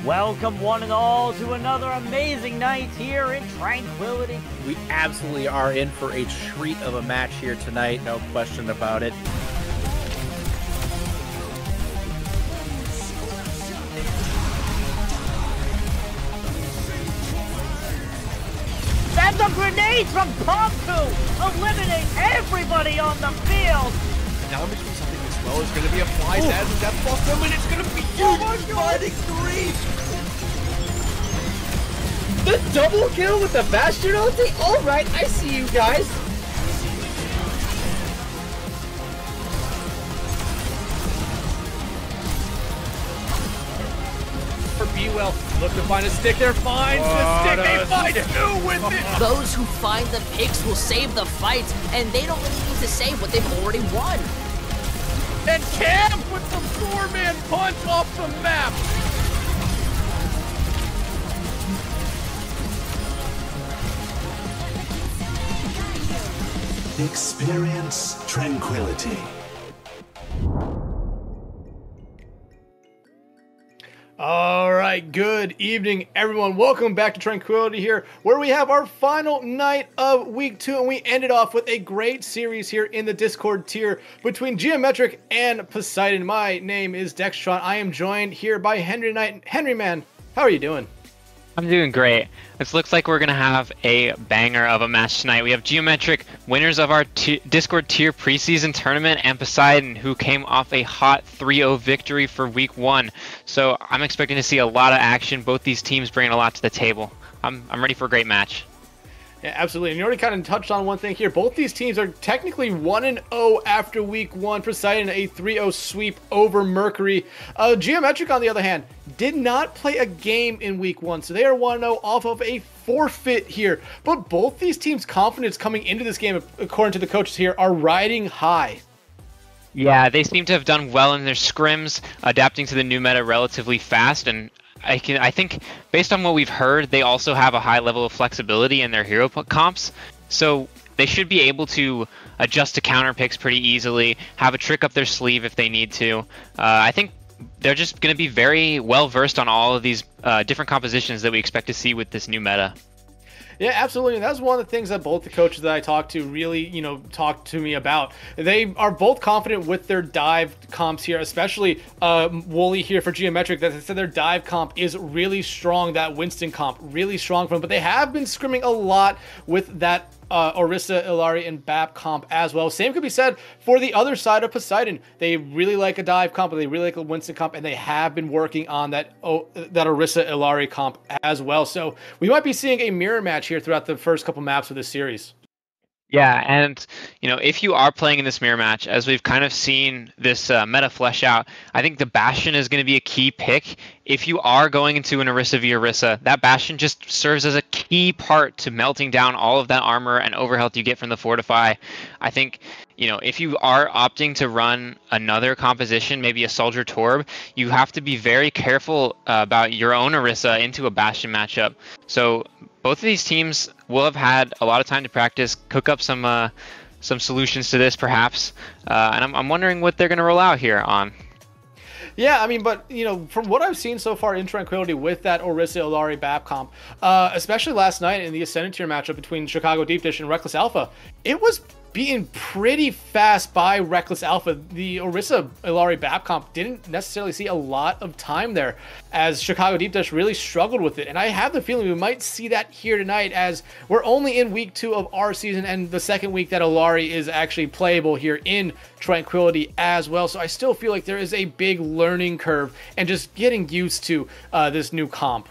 Welcome one and all to another amazing night here in Tranquility. We absolutely are in for a treat of a match here tonight, no question about it. And the grenades from Pomku eliminate everybody on the field. And now between something as well is going to be a fly as a death block them, and it's going to be huge. Fighting three. The double kill with the Bastion ulti? Alright, I see you guys. For B-Well, look to find a stick there, finds the stick, they find two with it! Those who find the picks will save the fight, and they don't really need to save what they've already won. And Cam with the four-man punch off the map! Experience tranquility. All right, good evening, everyone. Welcome back to Tranquility here, where we have our final night of week 2, and we ended off with a great series here in the Discord tier between Geometric and Poseidon. My name is Dexatron. I am joined here by Henry Knight. Henry, man, how are you doing? I'm doing great. This looks like we're going to have a banger of a match tonight. We have Geometric, winners of our Discord tier preseason tournament, and Poseidon, who came off a hot 3-0 victory for week 1. So I'm expecting to see a lot of action. Both these teams bringing a lot to the table. I'm ready for a great match. Yeah, absolutely. And you already kind of touched on one thing here. Both these teams are technically 1-0 after week 1. Poseidon a 3-0 sweep over Mercury. Geometric, on the other hand, did not play a game in week 1, so they are 1-0 off of a forfeit here. But both these teams' confidence coming into this game, according to the coaches here, are riding high. Yeah, they seem to have done well in their scrims, adapting to the new meta relatively fast, and I think based on what we've heard, they also have a high level of flexibility in their hero comps, so they should be able to adjust to counter picks pretty easily, have a trick up their sleeve if they need to. I think they're just going to be very well versed on all of these different compositions that we expect to see with this new meta. Yeah, absolutely. And that's one of the things that both the coaches that I talked to really, talked to me about. They are both confident with their dive comps here, especially Wooly here for Geometric, that they said their dive comp is really strong, that Winston comp, really strong for them. But they have been scrimming a lot with that Orisa, Illari, and Bap comp as well. Same could be said for the other side of Poseidon. They really like a dive comp, but they really like a Winston comp, and they have been working on that Orisa, Illari comp as well. So we might be seeing a mirror match here throughout the first couple maps of this series. Yeah, and if you are playing in this mirror match, as we've kind of seen this meta flesh out, I think the Bastion is going to be a key pick. If you are going into an Orisa via Orisa, that Bastion just serves as a key part to melting down all of that armor and overhealth you get from the Fortify. I think, if you are opting to run another composition, maybe a Soldier Torb, you have to be very careful about your own Orisa into a Bastion matchup. So both of these teams will have had a lot of time to practice, cook up some solutions to this perhaps, and I'm wondering what they're going to roll out here on. Yeah, I mean, but, from what I've seen so far in Tranquility with that Orisa, Illari, Bap comp, especially last night in the Ascendant tier matchup between Chicago Deep Dish and Reckless Alpha, it was beaten pretty fast by Reckless Alpha. The Orisa, Illari, Bap comp didn't necessarily see a lot of time there, as Chicago Deep Dish really struggled with it. And I have the feeling we might see that here tonight, as we're only in week 2 of our season and the second week that Illari is actually playable here in Tranquility as well. So I still feel like there is a big learning curve and just getting used to this new comp.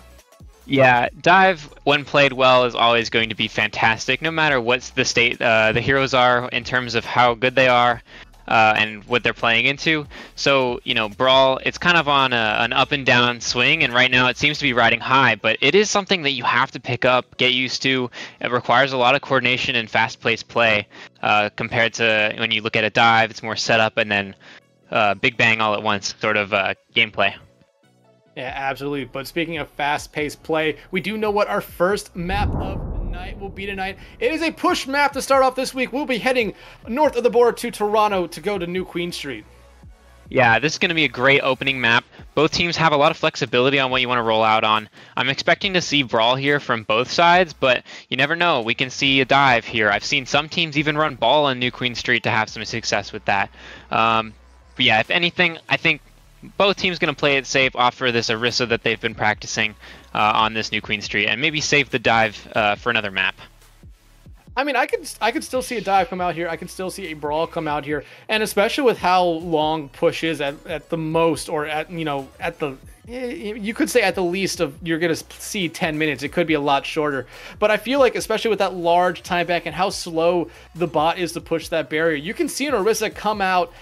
Yeah, dive when played well is always going to be fantastic, no matter what the state the heroes are in terms of how good they are and what they're playing into. So, Brawl, it's kind of on an up and down swing, and right now it seems to be riding high, but it is something that you have to pick up, get used to. It requires a lot of coordination and fast-paced play compared to when you look at a dive, it's more setup and then big bang all at once sort of gameplay. Yeah, absolutely. But speaking of fast-paced play, we do know what our first map of the night will be tonight. It is a push map to start off this week. We'll be heading north of the border to Toronto to go to New Queen Street. Yeah, this is going to be a great opening map. Both teams have a lot of flexibility on what you want to roll out on. I'm expecting to see Brawl here from both sides, but you never know. We can see a dive here. I've seen some teams even run Ball on New Queen Street to have some success with that. But yeah, if anything, I think both teams going to play it safe, offer this Orisa that they've been practicing on this New Queen Street, and maybe save the dive for another map. I mean, I could still see a dive come out here. I can still see a brawl come out here, and especially with how long push is at the most, or at the you could say at the least of you're gonna see 10 minutes. It could be a lot shorter, but I feel like especially with that large time back and how slow the bot is to push that barrier, you can see an Orisa come out,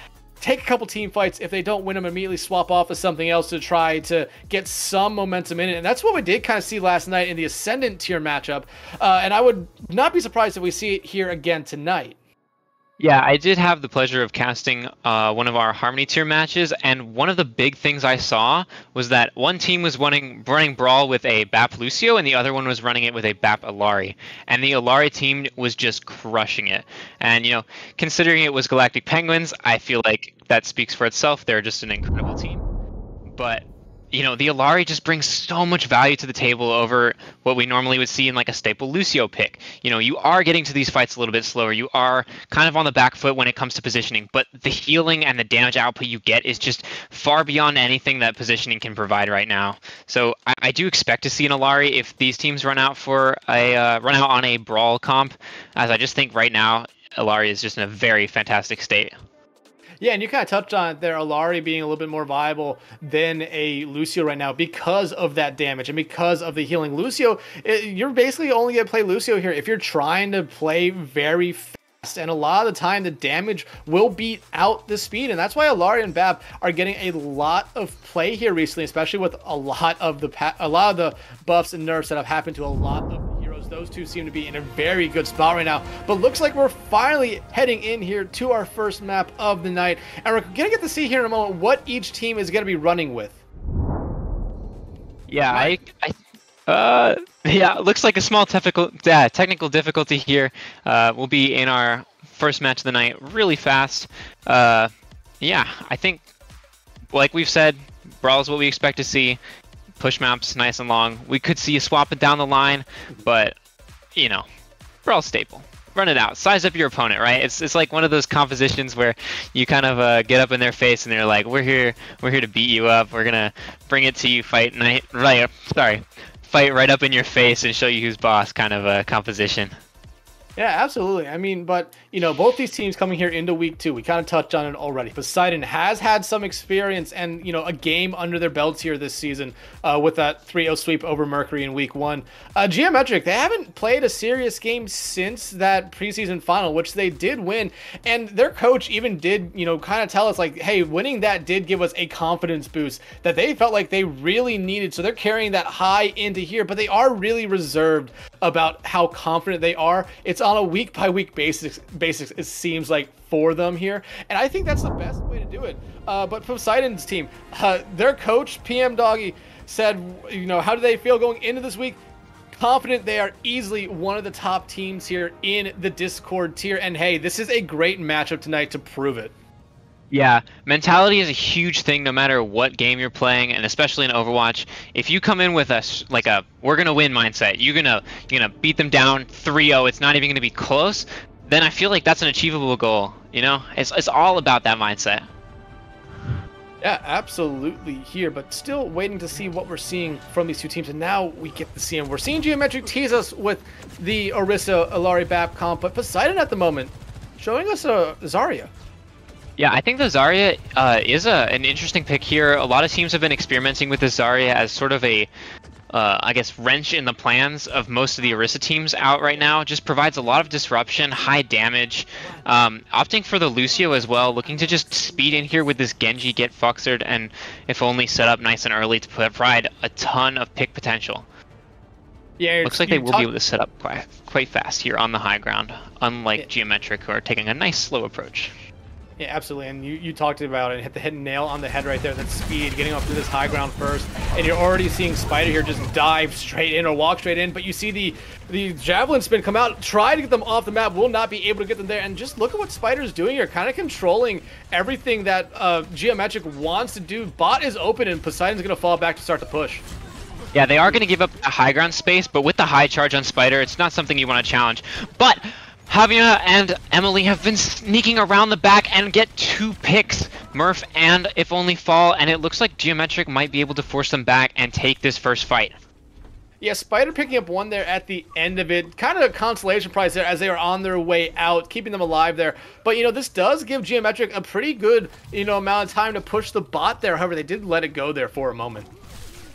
take a couple team fights. If they don't win them, immediately swap off of something else to try to get some momentum in it. And that's what we did kind of see last night in the Ascendant tier matchup. And I would not be surprised if we see it here again tonight. Yeah, I did have the pleasure of casting one of our Harmony tier matches, and one of the big things I saw was that one team was running Brawl with a BAP Lucio, and the other one was running it with a BAP Illari. And the Illari team was just crushing it. And, considering it was Galactic Penguins, I feel like that speaks for itself. They're just an incredible team. But the Illari just brings so much value to the table over what we normally would see in like a staple Lucio pick. You are getting to these fights a little bit slower. You are kind of on the back foot when it comes to positioning, but the healing and the damage output you get is just far beyond anything that positioning can provide right now. So I do expect to see an Illari if these teams run out on a Brawl comp, as I just think right now Illari is just in a very fantastic state. Yeah, and you kind of touched on it there, Illari being a little bit more viable than a Lucio right now because of that damage and because of the healing. Lucio, you're basically only going to play Lucio here if you're trying to play very fast, and a lot of the time the damage will beat out the speed, and that's why Illari and BAP are getting a lot of play here recently, especially with a lot of the buffs and nerfs that have happened to a lot of heroes. Those two seem to be in a very good spot right now, but looks like we're finally heading in here to our first map of the night, and we're gonna get to see here in a moment what each team is gonna be running with. Yeah, yeah, it looks like a small technical difficulty here. We'll be in our first match of the night really fast. Yeah, I think, like we've said, Brawl is what we expect to see. Push maps nice and long. We could see you swap it down the line, but Brawl staple. Run it out. Size up your opponent, right? It's like one of those compositions where you kind of get up in their face and they're like, we're here to beat you up. We're gonna bring it to you, fight right up in your face and show you who's boss, kind of a composition. Yeah, absolutely. I mean, but, both these teams coming here into week 2, we kind of touched on it already. Poseidon has had some experience and, a game under their belts here this season with that 3-0 sweep over Mercury in week 1. Geometric, they haven't played a serious game since that preseason final, which they did win. And their coach even did, kind of tell us like, hey, winning that did give us a confidence boost that they felt like they really needed. So they're carrying that high into here, but they are really reserved about how confident they are. It's on a week-by-week basis, it seems like, for them here, and I think that's the best way to do it. But Poseidon's team, their coach, PM Doggy, said, how do they feel going into this week? Confident they are easily one of the top teams here in the Discord tier, and hey, this is a great matchup tonight to prove it. Yeah, mentality is a huge thing no matter what game you're playing, and especially in Overwatch. If you come in with a we're gonna win mindset, you're gonna beat them down 3-0, it's not even gonna be close, then I feel like that's an achievable goal. It's all about that mindset. Yeah, absolutely here, but still waiting to see what we're seeing from these two teams, and now we get to see them. We're seeing Geometric tease us with the Orisa Illari BAP comp, but Poseidon at the moment showing us a Zarya. Yeah, I think the Zarya is an interesting pick here. A lot of teams have been experimenting with the Zarya as sort of a, I guess, wrench in the plans of most of the Orisa teams out right now. Just provides a lot of disruption, high damage. Opting for the Lucio as well, looking to just speed in here with this Genji, get Foxered, and if only set up nice and early to provide a ton of pick potential. Yeah, looks like they will be able to set up quite fast here on the high ground, unlike Geometric, who are taking a nice slow approach. Yeah, absolutely. And you talked about it, hit the hidden nail on the head right there. That speed, getting up to this high ground first, and you're already seeing Spider here just dive straight in or walk straight in. But you see the javelin spin come out, try to get them off the map, will not be able to get them there. And just look at what Spider's doing here, kind of controlling everything that Geometric wants to do. Bot is open, and Poseidon's going to fall back to start the push. Yeah, they are going to give up a high ground space, but with the high charge on Spider, it's not something you want to challenge. But Javier and Emily have been sneaking around the back and get 2 picks. Murph and If Only fall, and it looks like Geometric might be able to force them back and take this first fight. Yeah, Spider picking up 1 there at the end of it. Kind of a consolation prize there as they are on their way out, keeping them alive there. But, this does give Geometric a pretty good, amount of time to push the bot there. However, they did let it go there for a moment.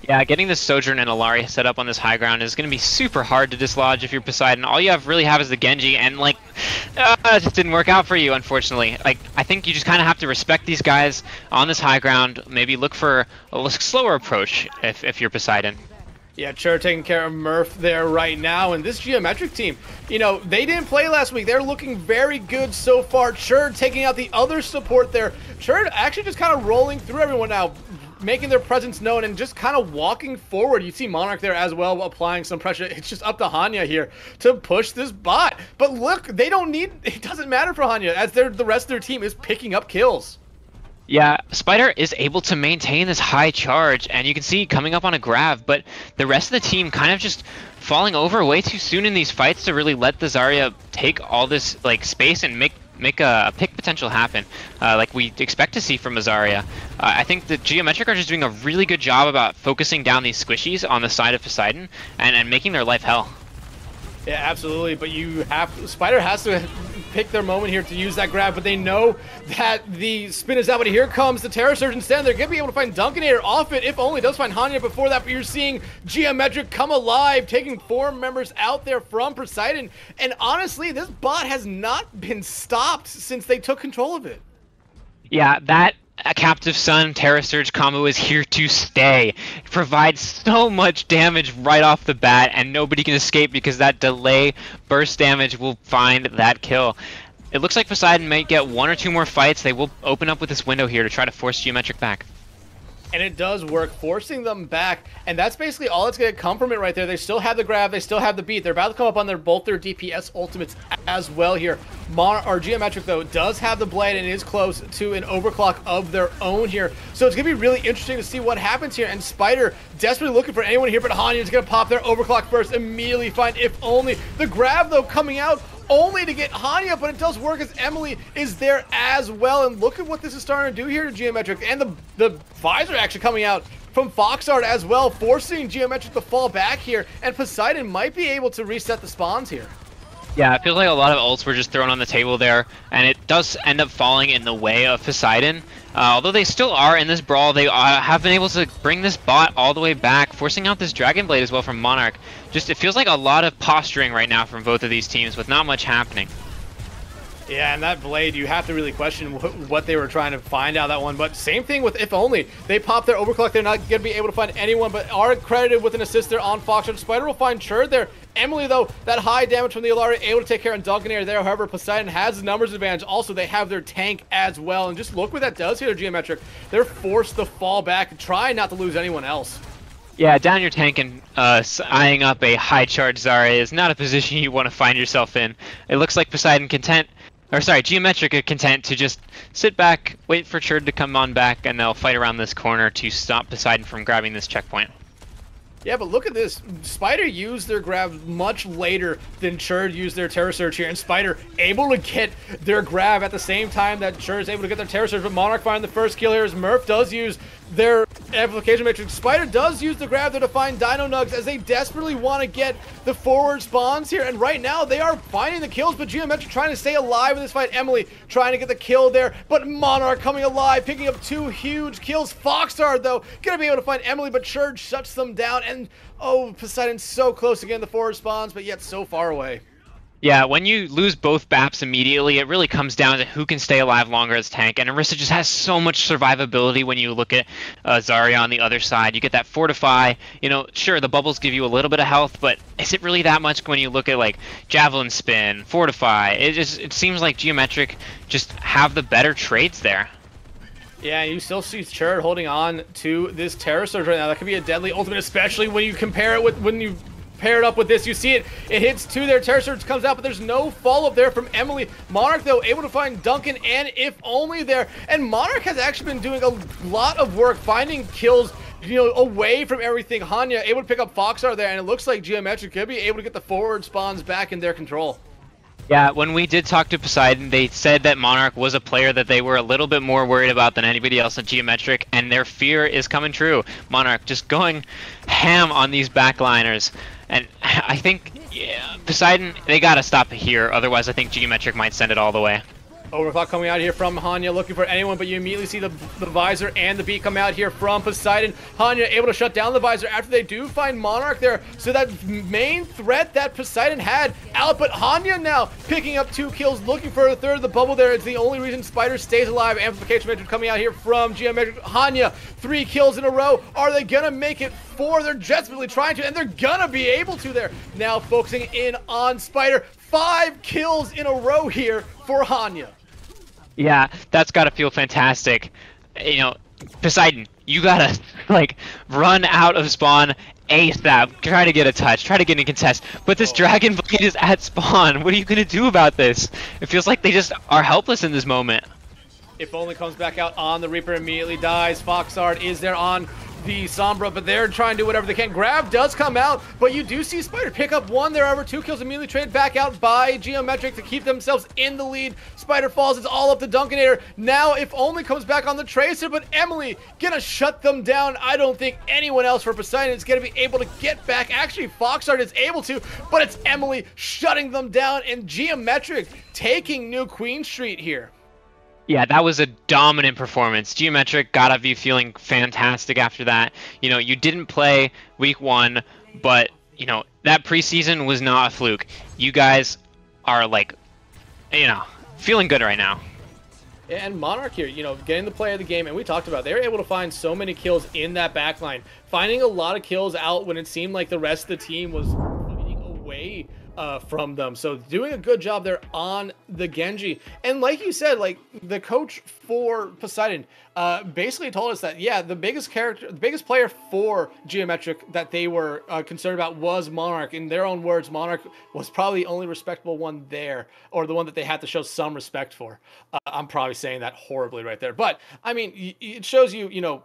Yeah, getting this Sojourn and Illari set up on this high ground is going to be super hard to dislodge if you're Poseidon. All you really have is the Genji, and it just didn't work out for you, unfortunately. I think you just kind of have to respect these guys on this high ground, maybe look for a slower approach if you're Poseidon. Yeah, Chur taking care of Murph there right now, and this Geometric team, they didn't play last week. They're looking very good so far. Chur taking out the other support there. Chur actually just kind of rolling through everyone now, making their presence known and just kind of walking forward. You see Monarch there as well, applying some pressure. It's just up to Hanya here to push this bot. But look, they don't need, it doesn't matter for Hanya as the rest of their team is picking up kills. Yeah, Spider is able to maintain this high charge, and you can see coming up on a grab, but the rest of the team kind of just falling over way too soon in these fights to really let the Zarya take all this space and make a pick potential happen, like we expect to see from Zarya. I think the Geometric are just doing a really good job about focusing down these squishies on the side of Poseidon and making their life hell. Yeah, absolutely. But Spider has to pick their moment here to use that grab, but they know that the spin is out. But here comes the Terror Surge instead. They're going to be able to find Dunkinator off it. If only does find Hanya before that, but you're seeing Geometric come alive, taking 4 members out there from Poseidon. And honestly, this bot has not been stopped since they took control of it. Yeah, that Captive Sun Terra Surge combo is here to stay. It provides so much damage right off the bat, and nobody can escape because that delay burst damage will find that kill. It looks like Poseidon might get 1 or 2 more fights. They will open up with this window here to try to force Geometric back. And it does work, forcing them back, and that's basically all that's going to come from it right there. They still have the grab, they still have the beat. They're about to come up on both their DPS ultimates as well here. Geometric, though, does have the blade and is close to an overclock of their own here. So it's going to be really interesting to see what happens here. And Spider desperately looking for anyone here, but Hanya is going to pop their overclock first, immediately find If Only. The grab, though, coming out only to get Hanya, but it does work as Emily is there as well. And look at what this is starting to do here to Geometric. And the visor actually coming out from Foxart as well, forcing Geometric to fall back here. And Poseidon might be able to reset the spawns here. Yeah, it feels like a lot of ults were just thrown on the table there, and it does end up falling in the way of Poseidon. Although they still are in this brawl, they have been able to bring this bot all the way back, forcing out this Dragon Blade as well from Monarch. Just, it feels like a lot of posturing right now from both of these teams with not much happening. Yeah, and that blade, you have to really question what they were trying to find out that one. But same thing with If Only. They pop their overclock. They're not going to be able to find anyone, but are credited with an assist there on Foxtrot. Spider will find Chur there. Emily, though, that high damage from the Illari, able to take care of Dunkinator there. However, Poseidon has the numbers advantage. Also, they have their tank as well. And just look what that does here to Geometric. They're forced to fall back and try not to lose anyone else. Yeah, down your tank and eyeing up a high charge Zarya is not a position you want to find yourself in. It looks like Geometric are content to just sit back, wait for Churd to come on back, and they'll fight around this corner to stop Poseidon from grabbing this checkpoint. Yeah, but look at this. Spider used their grab much later than Churd used their Terror Surge here, and Spider able to get their grab at the same time that Churd is able to get their Terror Surge, but Monarch finding the first kill here as Murph does use their amplification matrix. Spider does use the grab there to find Dino Nugs as they desperately want to get the forward spawns here, and right now they are finding the kills, but Geometric trying to stay alive in this fight. Emily trying to get the kill there, but Monarch coming alive, picking up 2 huge kills. Foxstar, though, gonna be able to find Emily, but Church shuts them down, and oh, Poseidon's so close to getting the forward spawns, but yet so far away. Yeah, when you lose both BAPs immediately, it really comes down to who can stay alive longer as tank. And Orisa just has so much survivability when you look at Zarya on the other side. You get that Fortify. You know, sure, the bubbles give you a little bit of health, but is it really that much when you look at like Javelin Spin, Fortify? It seems like Geometric just have the better traits there. Yeah, you still see Churd holding on to this Terror Surge right now. That could be a deadly ultimate, especially when you compare it with pair it up with this. You see it hits two there. Terror Surge comes out, but there's no follow-up there from Emily. Monarch, though, able to find Duncan and If Only there. And Monarch has actually been doing a lot of work finding kills, you know, away from everything. Hanya able to pick up Foxar there, and it looks like Geometric could be able to get the forward spawns back in their control. Yeah, when we did talk to Poseidon, they said that Monarch was a player that they were a little bit more worried about than anybody else at Geometric, and their fear is coming true. Monarch just going ham on these backliners. And I think, yeah, Poseidon, they gotta stop it here, otherwise I think Geometric might send it all the way. Overclock coming out here from Hanya, looking for anyone, but you immediately see the visor and the beat come out here from Poseidon. Hanya able to shut down the visor after they do find Monarch there. So that main threat that Poseidon had out, but Hanya now picking up 2 kills, looking for a third. The bubble there is the only reason Spider stays alive. Amplification metric coming out here from Geometric. Hanya, 3 kills in a row. Are they gonna make it 4? They're desperately trying to, and they're gonna be able to there. Now focusing in on Spider. 5 kills in a row here for Hanya. Yeah, that's gotta feel fantastic. You know, Poseidon, you gotta, like, run out of spawn ASAP. Try to get a touch, try to get a contest. But this Dragon Blade is at spawn. What are you gonna do about this? It feels like they just are helpless in this moment. If Only comes back out on the Reaper, immediately dies. Foxard is there on the Sombra, but they're trying to do whatever they can. Grab does come out, but you do see Spider pick up 1 there over 2 kills, immediately traded back out by Geometric to keep themselves in the lead. Spider falls, it's all up to Dunkinator. Now If Only comes back on the Tracer, but Emily gonna shut them down. I don't think anyone else for Poseidon is gonna be able to get back. Actually, Foxard is able to, but it's Emily shutting them down, and Geometric taking New Queen Street here. Yeah, that was a dominant performance. Geometric gotta be feeling fantastic after that. You know, you didn't play week 1, but, you know, that preseason was not a fluke. You guys are, like, you know, feeling good right now. And Monarch here, you know, getting the play of the game, and we talked about, they were able to find so many kills in that backline, finding a lot of kills out when it seemed like the rest of the team was fighting away from them. So doing a good job there on the Genji. And like you said, like the coach for Poseidon basically told us that, yeah, the biggest player for Geometric that they were concerned about was Monarch. In their own words, Monarch was probably the only respectable one there, or the one that they had to show some respect for. I'm probably saying that horribly right there, but I mean, it shows you, you know,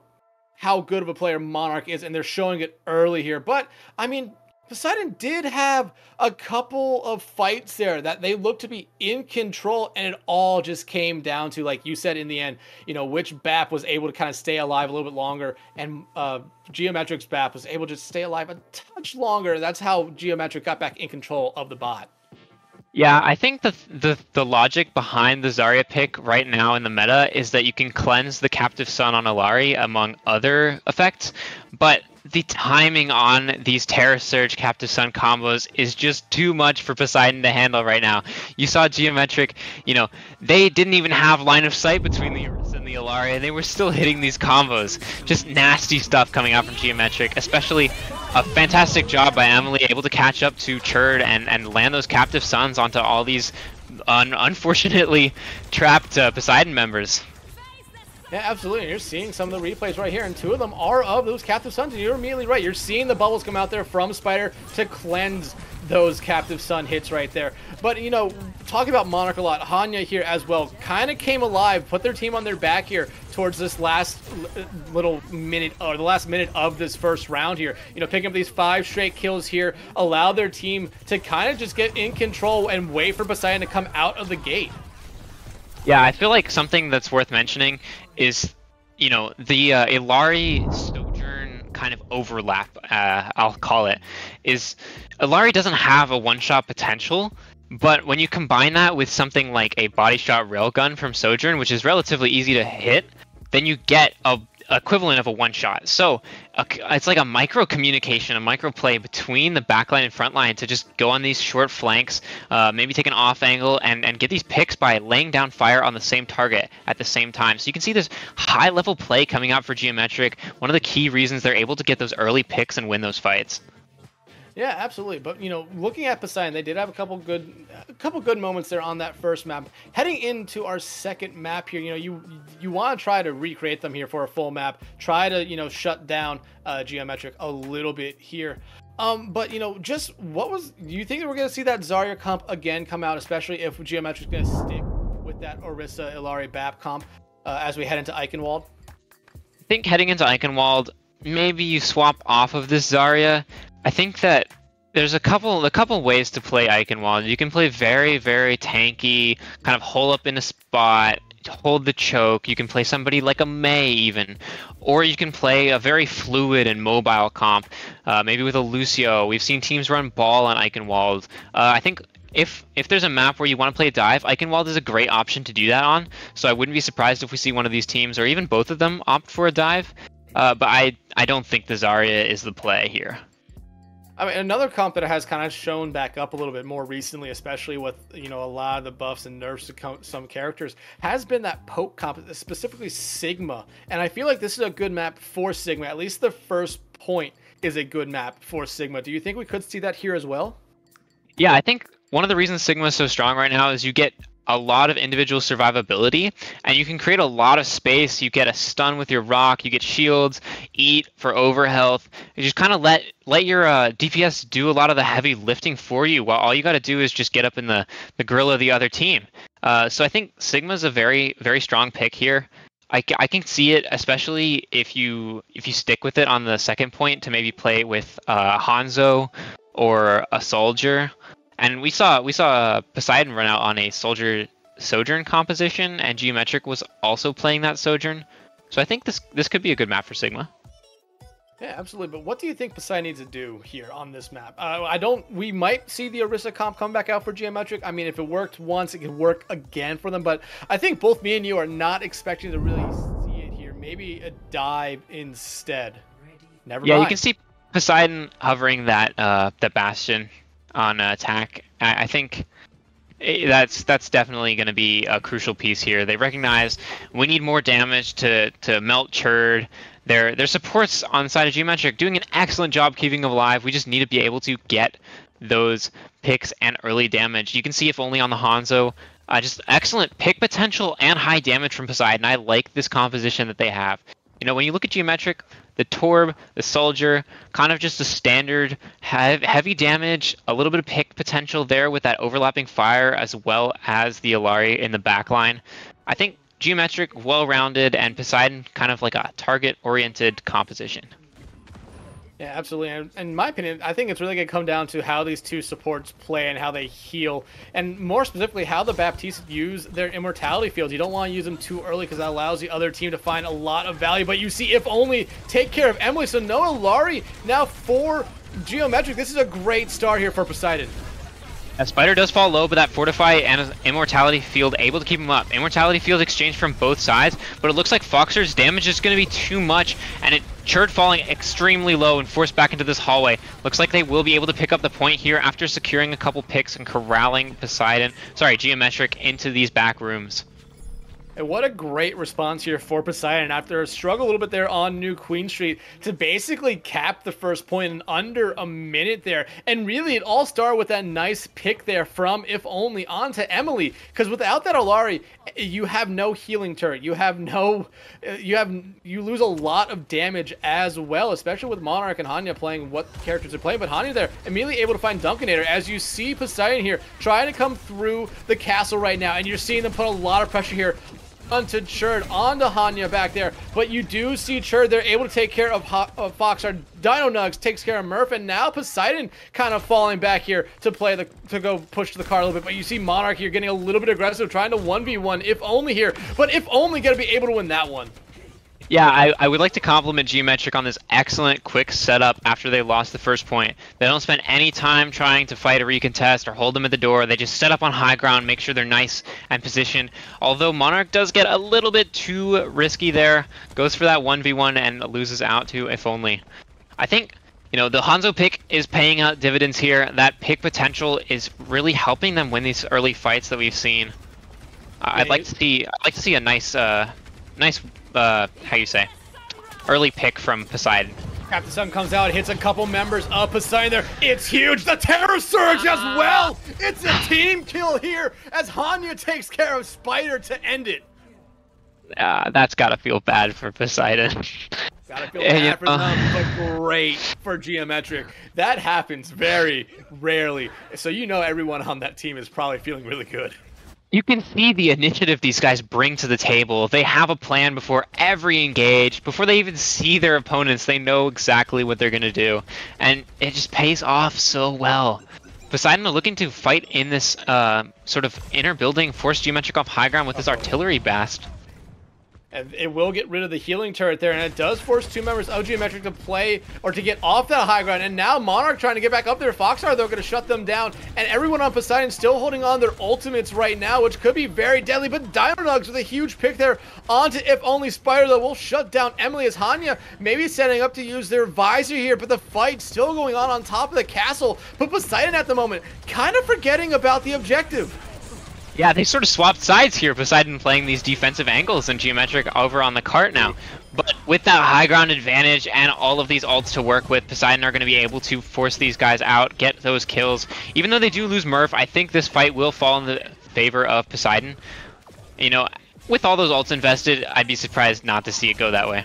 how good of a player Monarch is, and they're showing it early here. But I mean, Poseidon did have a couple of fights there that they looked to be in control, and it all just came down to, like you said in the end, you know, which BAP was able to kind of stay alive a little bit longer, and Geometric's BAP was able to stay alive a touch longer. That's how Geometric got back in control of the bot. Yeah, I think the logic behind the Zarya pick right now in the meta is that you can cleanse the Captive Sun on Illari among other effects, but the timing on these Terror Surge Captive Sun combos is just too much for Poseidon to handle right now. You saw Geometric, you know, they didn't even have line of sight between the Orisa and the Illari, and they were still hitting these combos. Just nasty stuff coming out from Geometric, especially a fantastic job by Emily, able to catch up to Churd and land those Captive Suns onto all these unfortunately trapped Poseidon members. Yeah, absolutely. You're seeing some of the replays right here, and 2 of them are of those Captive Suns, and you're immediately right. You're seeing the bubbles come out there from Spider to cleanse those Captive Sun hits right there. But, you know, talking about Monarch a lot, Hanya here as well kind of came alive, put their team on their back here towards this last little minute, or the last minute of this first round here. You know, picking up these 5 straight kills here, allow their team to kind of just get in control and wait for Poseidon to come out of the gate. Yeah, I feel like something that's worth mentioning is, you know, the Illari Sojourn kind of overlap, I'll call it, is Illari doesn't have a one-shot potential, but when you combine that with something like a body shot railgun from Sojourn, which is relatively easy to hit, then you get a equivalent of a one-shot. So it's like a micro communication, a micro play between the backline and front line to just go on these short flanks, maybe take an off angle and get these picks by laying down fire on the same target at the same time. So you can see this high level play coming out for Geometric. One of the key reasons they're able to get those early picks and win those fights. Yeah, absolutely. But looking at Poseidon, they did have a couple good moments there on that first map. Heading into our second map here, you want to try to recreate them here for a full map. Try to shut down Geometric a little bit here. But just do you think that we're going to see that Zarya comp again come out, especially if Geometric's going to stick with that Orisa Illari BAP comp as we head into Eichenwald? I think heading into Eichenwald, maybe you swap off of this Zarya. I think that there's a couple ways to play Eichenwald. You can play very, very tanky, kind of hole up in a spot, hold the choke. You can play somebody like a Mei even, or you can play a very fluid and mobile comp, maybe with a Lucio. We've seen teams run ball on Eichenwald. I think if there's a map where you want to play a dive, Eichenwald is a great option to do that on. So I wouldn't be surprised if we see one of these teams, or even both of them, opt for a dive. But I don't think the Zarya is the play here. I mean, another comp that has kind of shown back up a little bit more recently, especially with a lot of the buffs and nerfs to some characters, has been that poke comp, specifically Sigma. And I feel like this is a good map for Sigma. At least the first point is a good map for Sigma. Do you think we could see that here as well? Yeah, I think one of the reasons Sigma is so strong right now is you get a lot of individual survivability, and you can create a lot of space. You get a stun with your rock, you get shields, eat for overhealth. You just kind of let your DPS do a lot of the heavy lifting for you, while all you got to do is just get up in the grill of the other team. So I think Sigma's a very, very strong pick here. I can see it, especially if you stick with it on the second point to maybe play with Hanzo or a soldier. And we saw Poseidon run out on a soldier Sojourn composition, and Geometric was also playing that Sojourn. So I think this could be a good map for Sigma. Yeah, absolutely. But what do you think Poseidon needs to do here on this map? We might see the Orisa comp come back out for Geometric. I mean, if it worked once, it could work again for them. But I think both me and you are not expecting to really see it here. Maybe a dive instead. Never mind. Yeah, you can see Poseidon hovering that Bastion on attack. I think that's definitely going to be a crucial piece here. They recognize we need more damage to melt Churd. Their supports on the side of Geometric doing an excellent job keeping them alive. We just need to be able to get those picks and early damage. You can see if only on the Hanzo, just excellent pick potential and high damage from Poseidon. I like this composition that they have. When you look at Geometric, the Torb, the Soldier, kind of just a standard heavy damage, a little bit of pick potential there with that overlapping fire, as well as the Illari in the backline. I think Geometric, well-rounded, and Poseidon kind of like a target-oriented composition. Yeah, absolutely. And in my opinion, I think it's really going to come down to how these two supports play and how they heal. And more specifically, how the Baptistes use their immortality fields. You don't want to use them too early because that allows the other team to find a lot of value. But you see, if only, take care of Emily. So no Illari now for Geometric. This is a great start here for Poseidon. That Spider does fall low, but that Fortify and Immortality Field able to keep him up. Immortality Field exchanged from both sides, but it looks like Foxer's damage is going to be too much, and Churd falling extremely low and forced back into this hallway. Looks like they will be able to pick up the point here after securing a couple picks and corralling Geometric into these back rooms. And what a great response here for Poseidon after a struggle a little bit there on New Queen Street to basically cap the first point in under a minute there. And really it all started with that nice pick there from If Only onto Emily, because without that Illari, you have no healing turret. You lose a lot of damage as well, especially with Monarch and Hanya playing what characters are playing. But Hanya there immediately able to find Dunkinator as you see Poseidon here trying to come through the castle right now, and you're seeing them put a lot of pressure here onto Churd, onto Hanya back there. But you do see Churd, they're able to take care of Foxar. Dino Nugs takes care of Murph, and now Poseidon kind of falling back here to go push to the car a little bit. But you see Monarch here getting a little bit aggressive, trying to 1v1 If Only here. But If Only gonna be able to win that one. Yeah, I would like to compliment Geometric on this excellent quick setup after they lost the first point. They don't spend any time trying to fight a recontest or hold them at the door. They just set up on high ground, make sure they're nice and positioned. Although Monarch does get a little bit too risky there, goes for that 1v1 and loses out to If Only. I think, you know, the Hanzo pick is paying out dividends here. That pick potential is really helping them win these early fights that we've seen. I'd like to see a nice how you say, early pick from Poseidon. Captain Sun comes out, hits a couple members of Poseidon there. It's huge. The Terror Surge as well. It's a team kill here as Hanya takes care of Spider to end it. That's gotta feel bad for Poseidon. Gotta feel bad for them, but great for Geometric. That happens very rarely. So you know everyone on that team is probably feeling really good. You can see the initiative these guys bring to the table. They have a plan before every engage. Before they even see their opponents, they know exactly what they're going to do. And it just pays off so well. Poseidon are looking to fight in this sort of inner building, force Geometric off high ground with this artillery blast. And it will get rid of the healing turret there, and it does force two members of Geometric to play or to get off that high ground. And now Monarch trying to get back up there. Foxstar, they're going to shut them down. And everyone on Poseidon still holding on their ultimates right now, which could be very deadly. But Dinonugs with a huge pick there onto If Only Spider, though, will shut down Emily as Hanya maybe setting up to use their visor here. But the fight still going on top of the castle. But Poseidon at the moment kind of forgetting about the objective. Yeah, they sort of swapped sides here. Poseidon playing these defensive angles and Geometric over on the cart now. But with that high ground advantage and all of these ults to work with, Poseidon are going to be able to force these guys out, get those kills. Even though they do lose Murph, I think this fight will fall in the favor of Poseidon. You know, with all those ults invested, I'd be surprised not to see it go that way.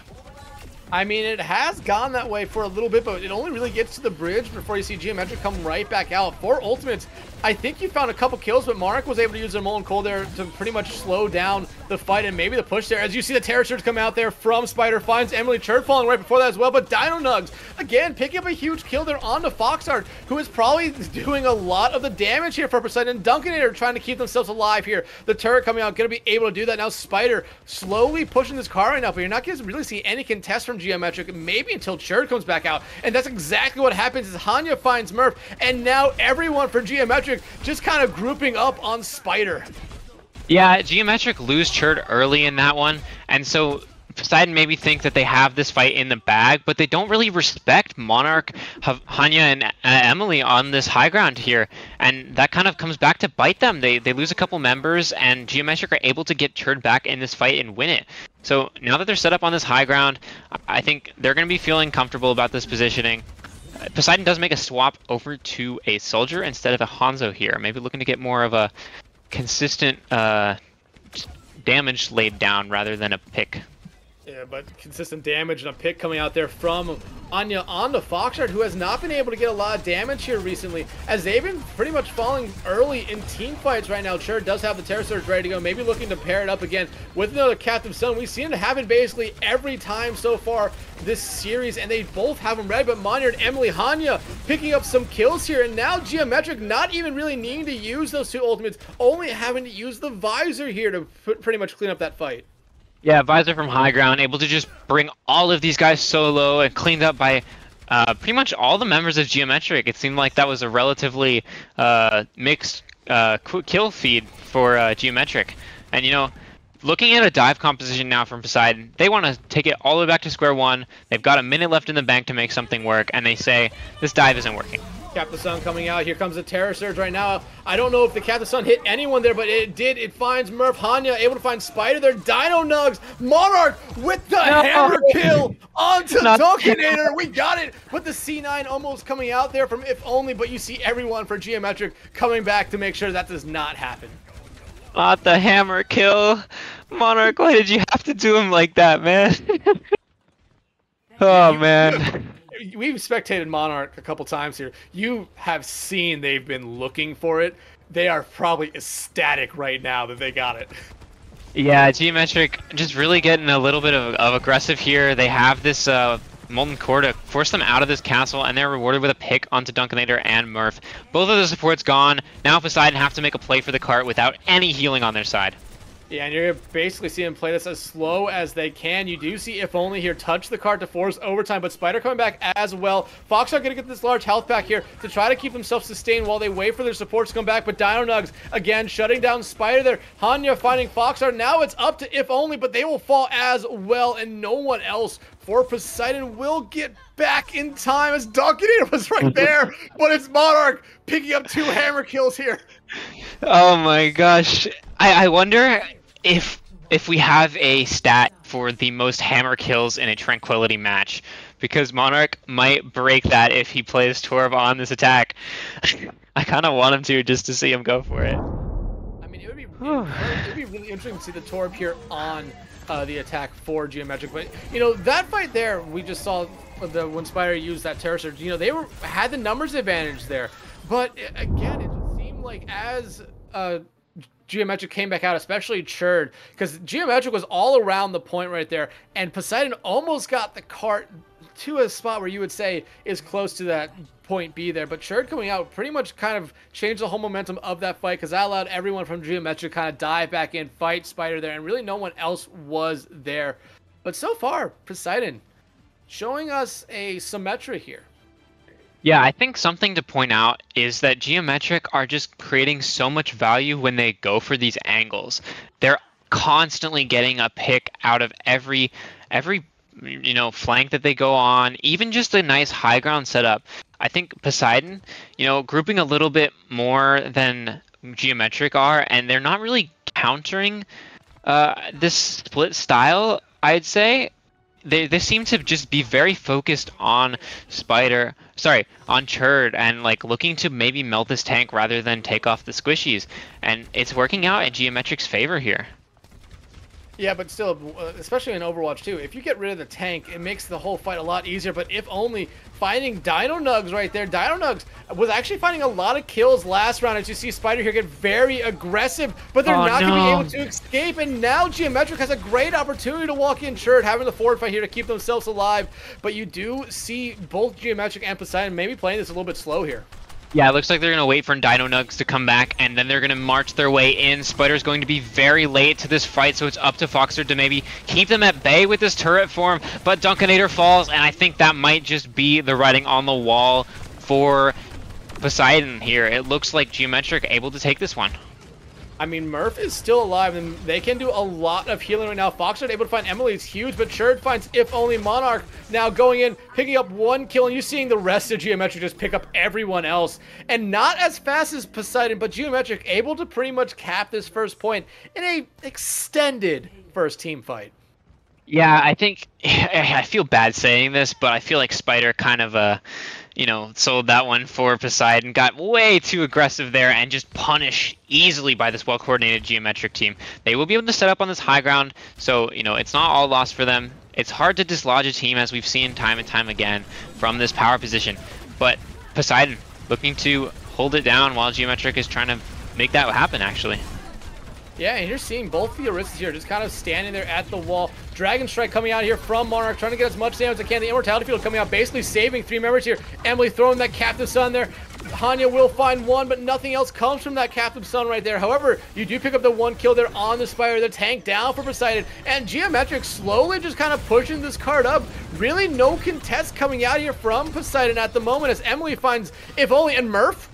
I mean, it has gone that way for a little bit, but it only really gets to the bridge before you see Geometric come right back out. 4 ultimates. I think you found a couple kills, but Monarch was able to use their Molten Cold there to pretty much slow down the fight and maybe the push there. As you see the Terror Surge come out there from Spider, finds Emily Churd falling right before that as well, but Dinonugs, again, picking up a huge kill there onto Foxheart, who is probably doing a lot of the damage here for Poseidon. Dunkinator trying to keep themselves alive here. The turret coming out, going to be able to do that. Now Spider slowly pushing this car right now, but you're not going to really see any contest from Geometric, maybe until Churd comes back out. And that's exactly what happens as Hanya finds Murph, and now everyone for Geometric just kind of grouping up on Spider. Yeah, Geometric lose Churd early in that one, and so Poseidon maybe think that they have this fight in the bag, but they don't really respect Monarch, Hanya, and Emily on this high ground here, and that kind of comes back to bite them. They lose a couple members, and Geometric are able to get Churd back in this fight and win it. So now that they're set up on this high ground, I think they're going to be feeling comfortable about this positioning. Poseidon does make a swap over to a Soldier instead of a Hanzo here, maybe looking to get more of a consistent damage laid down rather than a pick. Yeah, but consistent damage and a pick coming out there from Anya onto Foxheart, who has not been able to get a lot of damage here recently, as they've been pretty much falling early in team fights right now. Churd does have the Terror Surge ready to go, maybe looking to pair it up again with another Captive Sun. We've seen it happen basically every time so far this series, and they both have them ready, but Monyard and Emily, Hanya picking up some kills here, and now Geometric not even really needing to use those two ultimates, only having to use the visor here to pretty much clean up that fight. Yeah, Visor from high ground, able to just bring all of these guys solo and cleaned up by pretty much all the members of Geometric. It seemed like that was a relatively mixed kill feed for Geometric. And, you know, looking at a dive composition now from Poseidon, they want to take it all the way back to square one. They've got a minute left in the bank to make something work, and they say, this dive isn't working. Captain Sun coming out. Here comes the Terror Surge right now. I don't know if the Captain Sun hit anyone there, but it did. It finds Murph. Hanya able to find Spider there. Dinonugs. Monarch with the hammer kill onto Dunkinator. We got it. But the C9 almost coming out there from If Only, but you see everyone for Geometric coming back to make sure that does not happen. Not the hammer kill. Monarch, why did you have to do him like that, man? Oh, man. We've spectated Monarch a couple times here. You have seen they've been looking for it. They are probably ecstatic right now that they got it. Yeah, Geometric just really getting a little bit of aggressive here. They have this Molten Core to force them out of this castle, and they're rewarded with a pick onto Dunkinator and Murph. Both of the supports gone. Now Poseidon have to make a play for the cart without any healing on their side. Yeah, and you're going to basically see him play this as slow as they can. You do see If Only here touch the card to force overtime, but Spider coming back as well. Fox are going to get this large health pack here to try to keep themselves sustained while they wait for their supports to come back, but Dino Nugs, again, shutting down Spider there. Hanya finding Foxar. Now it's up to If Only, but they will fall as well, and no one else for Poseidon will get back in time as Dunkenator was right there, but it's Monarch picking up 2 hammer kills here. Oh my gosh. I wonder if we have a stat for the most hammer kills in a Tranquility match, because Monarch might break that if he plays Torb on this attack. I kind of want him to, just to see him go for it. I mean, it would be really interesting to see the Torb here on the attack for Geometric, but you know, that fight there we just saw when Spider used that Terror Surge, you know, they had the numbers advantage there, but again, it just seemed like as Geometric came back out, especially Churd, because Geometric was all around the point right there, and Poseidon almost got the cart to a spot where you would say is close to that point B there, but Churd coming out pretty much kind of changed the whole momentum of that fight, because that allowed everyone from Geometric to kind of dive back in, fight Spider there, and really no one else was there. But so far, Poseidon showing us a Symmetra here. Yeah, I think something to point out is that Geometric are just creating so much value when they go for these angles. They're constantly getting a pick out of every you know, flank that they go on, even just a nice high ground setup. I think Poseidon, you know, grouping a little bit more than Geometric are, and they're not really countering this split style, I'd say. They seem to just be very focused on on Churd, and like looking to maybe melt this tank rather than take off the squishies, and it's working out in Geometric's favor here. Yeah, but still, especially in Overwatch 2, if you get rid of the tank, it makes the whole fight a lot easier. But If Only finding Dino Nugs right there. Dino Nugs was actually finding a lot of kills last round, as you see Spider here get very aggressive, but they're not going to be able to escape. And now Geometric has a great opportunity to walk in Churd, having the forward fight here to keep themselves alive. But you do see both Geometric and Poseidon maybe playing this a little bit slow here. Yeah, it looks like they're going to wait for Dino Nugs to come back, and then they're going to march their way in. Spider's going to be very late to this fight, so it's up to Foxer to maybe keep them at bay with this turret form, but Dunkenator falls, and I think that might just be the writing on the wall for Poseidon here. It looks like Geometric able to take this one. I mean, Murph is still alive, and they can do a lot of healing right now. Foxer able to find Emily is huge, but Churd finds If Only. Monarch now going in, picking up 1 kill, and you're seeing the rest of Geometric just pick up everyone else. And not as fast as Poseidon, but Geometric able to pretty much cap this first point in a extended first team fight. Yeah, I think, I feel bad saying this, but I feel like Spider kind of, you know, sold that one for Poseidon, got way too aggressive there, and just punished easily by this well-coordinated Geometric team. They will be able to set up on this high ground, so, you know, it's not all lost for them. It's hard to dislodge a team, as we've seen time and time again, from this power position. But Poseidon looking to hold it down while Geometric is trying to make that happen, actually. Yeah, and you're seeing both the Aristas here just kind of standing there at the wall. Dragon Strike coming out here from Monarch, trying to get as much damage as they can. The Immortality Field coming out, basically saving 3 members here. Emily throwing that Captive Sun there. Hanya will find 1, but nothing else comes from that Captive Sun right there. However, you do pick up the 1 kill there on the Spider. The tank down for Poseidon. And Geometric slowly just kind of pushing this card up. Really no contest coming out here from Poseidon at the moment, as Emily finds If Only. And Murph?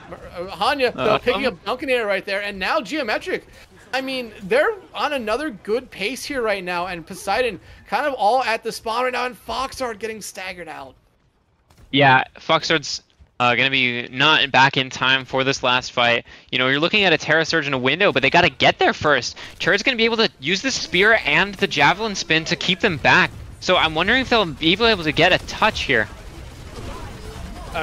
Hanya picking up Dunkenator right there, and now Geometric. I mean, they're on another good pace here right now, and Poseidon kind of all at the spawn right now, and Foxart getting staggered out. Yeah, Foxart's going to be not back in time for this last fight. You know, you're looking at a Terra Surge in a window, but they got to get there first. Churd's going to be able to use the Spear and the Javelin Spin to keep them back. So I'm wondering if they'll be able to get a touch here.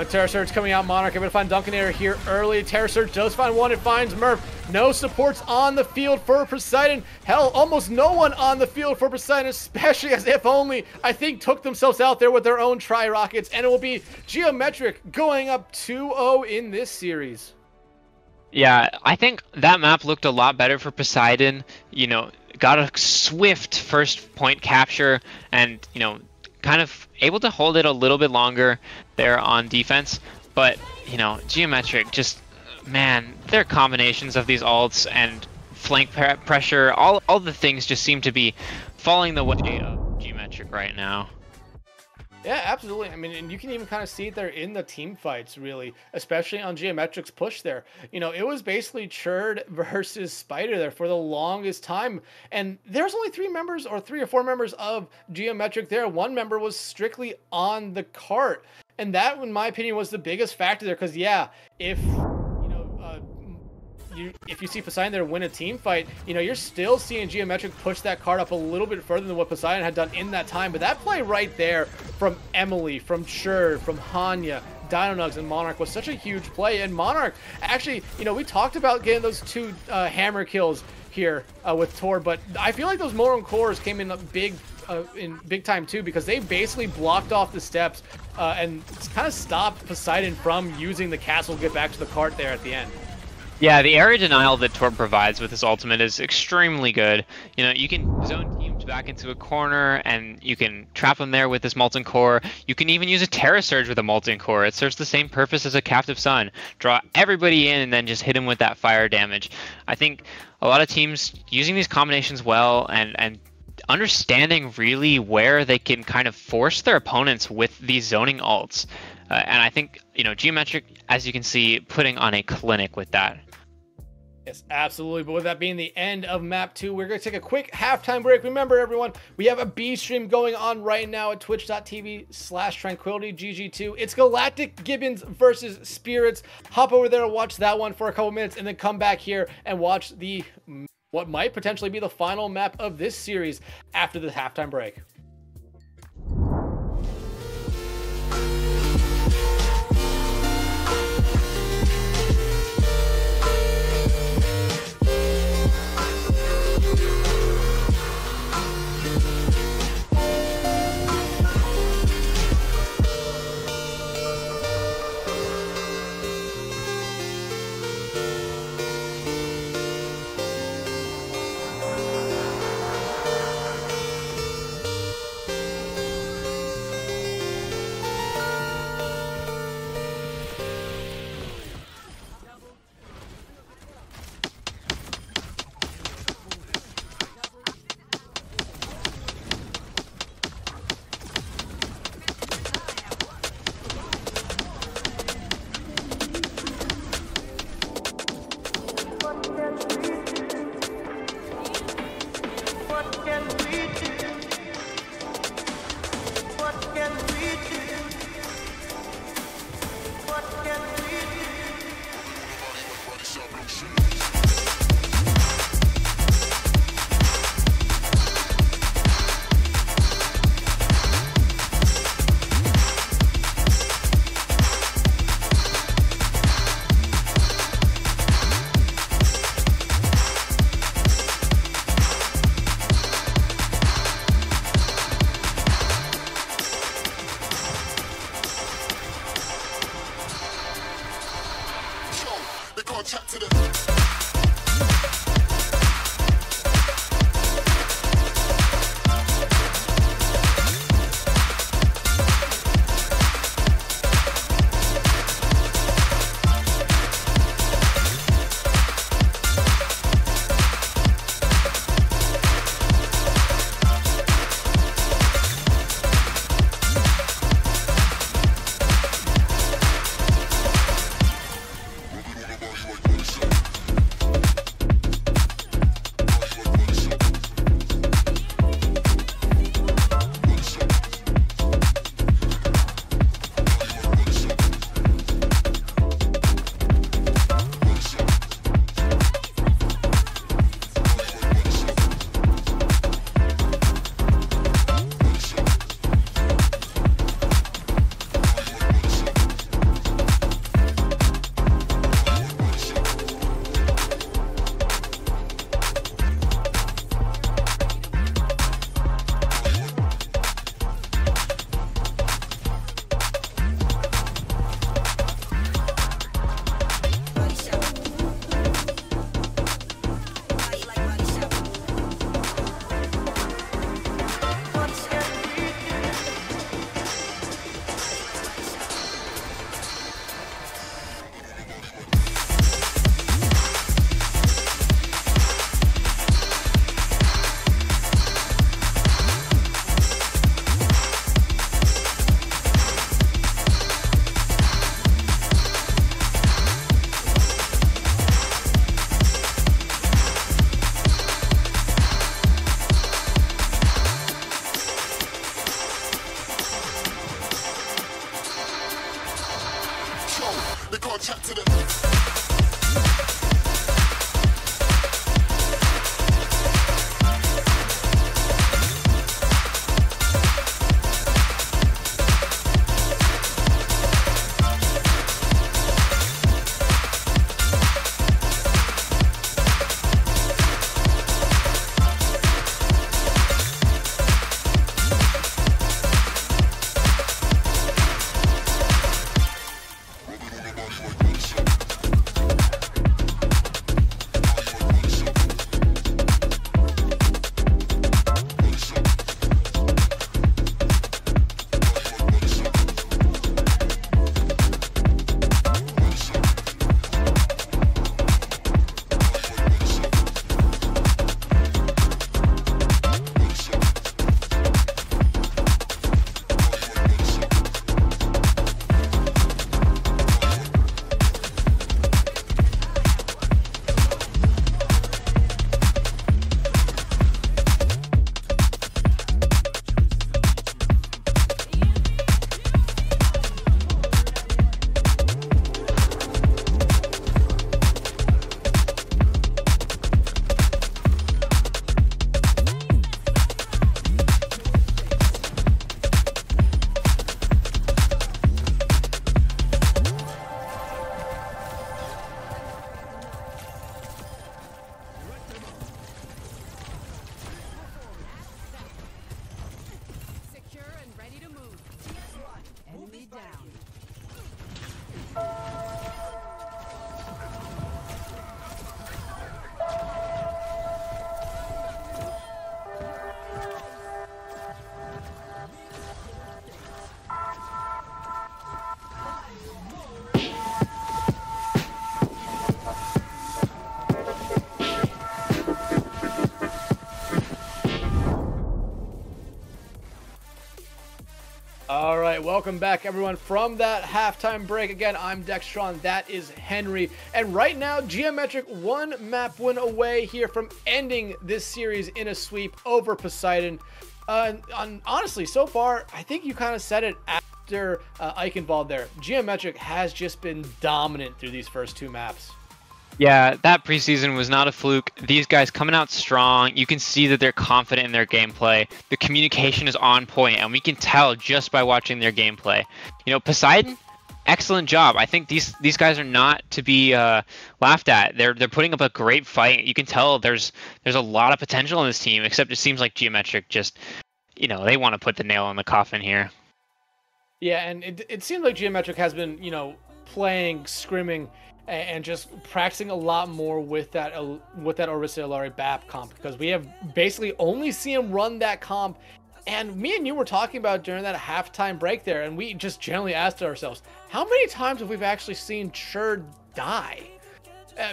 Terra Surge coming out. Monarch able to find Dunkenator here early. Terra Surge does find 1. It finds Murph. No supports on the field for Poseidon. Hell, almost no one on the field for Poseidon, especially as If Only, I think, took themselves out there with their own Tri-Rockets. And it will be Geometric going up 2-0 in this series. Yeah, I think that map looked a lot better for Poseidon. You know, got a swift first point capture, and, you know, kind of able to hold it a little bit longer there on defense. But, you know, Geometric just man, their combinations of these ults and flank pressure, all the things just seem to be falling the way of Geometric right now. Yeah, absolutely. I mean, and you can even kind of see it there in the team fights, really, especially on Geometric's push there. You know, it was basically Churd versus Spider there for the longest time. And there's only 3 or 4 members of Geometric there. 1 member was strictly on the cart. And that, in my opinion, was the biggest factor there. Because, yeah, if you see Poseidon there win a team fight, you know, you're still seeing Geometric push that card up a little bit further than what Poseidon had done in that time. But that play right there from Emily, from Churd, from Hanya, Dinonugs, and Monarch was such a huge play. And Monarch, actually, you know, we talked about getting those 2 hammer kills here with Tor, but I feel like those Moron cores came in big time too, because they basically blocked off the steps and kind of stopped Poseidon from using the castle to get back to the cart there at the end. Yeah, the area denial that Torb provides with his ultimate is extremely good. You know, you can zone teams back into a corner, and you can trap them there with this Molten Core. You can even use a Terra Surge with a Molten Core. It serves the same purpose as a Captive Sun. Draw everybody in and then just hit them with that fire damage. I think a lot of teams using these combinations well and understanding really where they can kind of force their opponents with these zoning ults. And I think, you know, Geometric, as you can see, putting on a clinic with that. Yes, absolutely. But with that being the end of map 2, we're going to take a quick halftime break. Remember, everyone, we have a B stream going on right now at twitch.tv/tranquilitygg2. It's Galactic Gibbons versus Spirits. Hop over there and watch that one for a couple minutes, and then come back here and watch what might potentially be the final map of this series after the halftime break. All right, welcome back, everyone, from that halftime break. Again, I'm Dexatron, that is Henry, and right now, Geometric one map win away here from ending this series in a sweep over Poseidon. Honestly, so far, I think you kind of said it after Eichenwald there. Geometric has just been dominant through these first two maps. Yeah, that preseason was not a fluke. These guys coming out strong. You can see that they're confident in their gameplay. The communication is on point, and we can tell just by watching their gameplay. You know, Poseidon, excellent job. I think these guys are not to be laughed at. They're putting up a great fight. You can tell there's a lot of potential in this team, except it seems like Geometric just, you know, they want to put the nail in the coffin here. Yeah, and it seems like Geometric has been, you know, playing, scrimming, and just practicing a lot more with that Orisa Ilari BAP comp, because we have basically only seen him run that comp. And me and you were talking about during that halftime break there, and we just generally asked ourselves, how many times have we actually seen Churd die?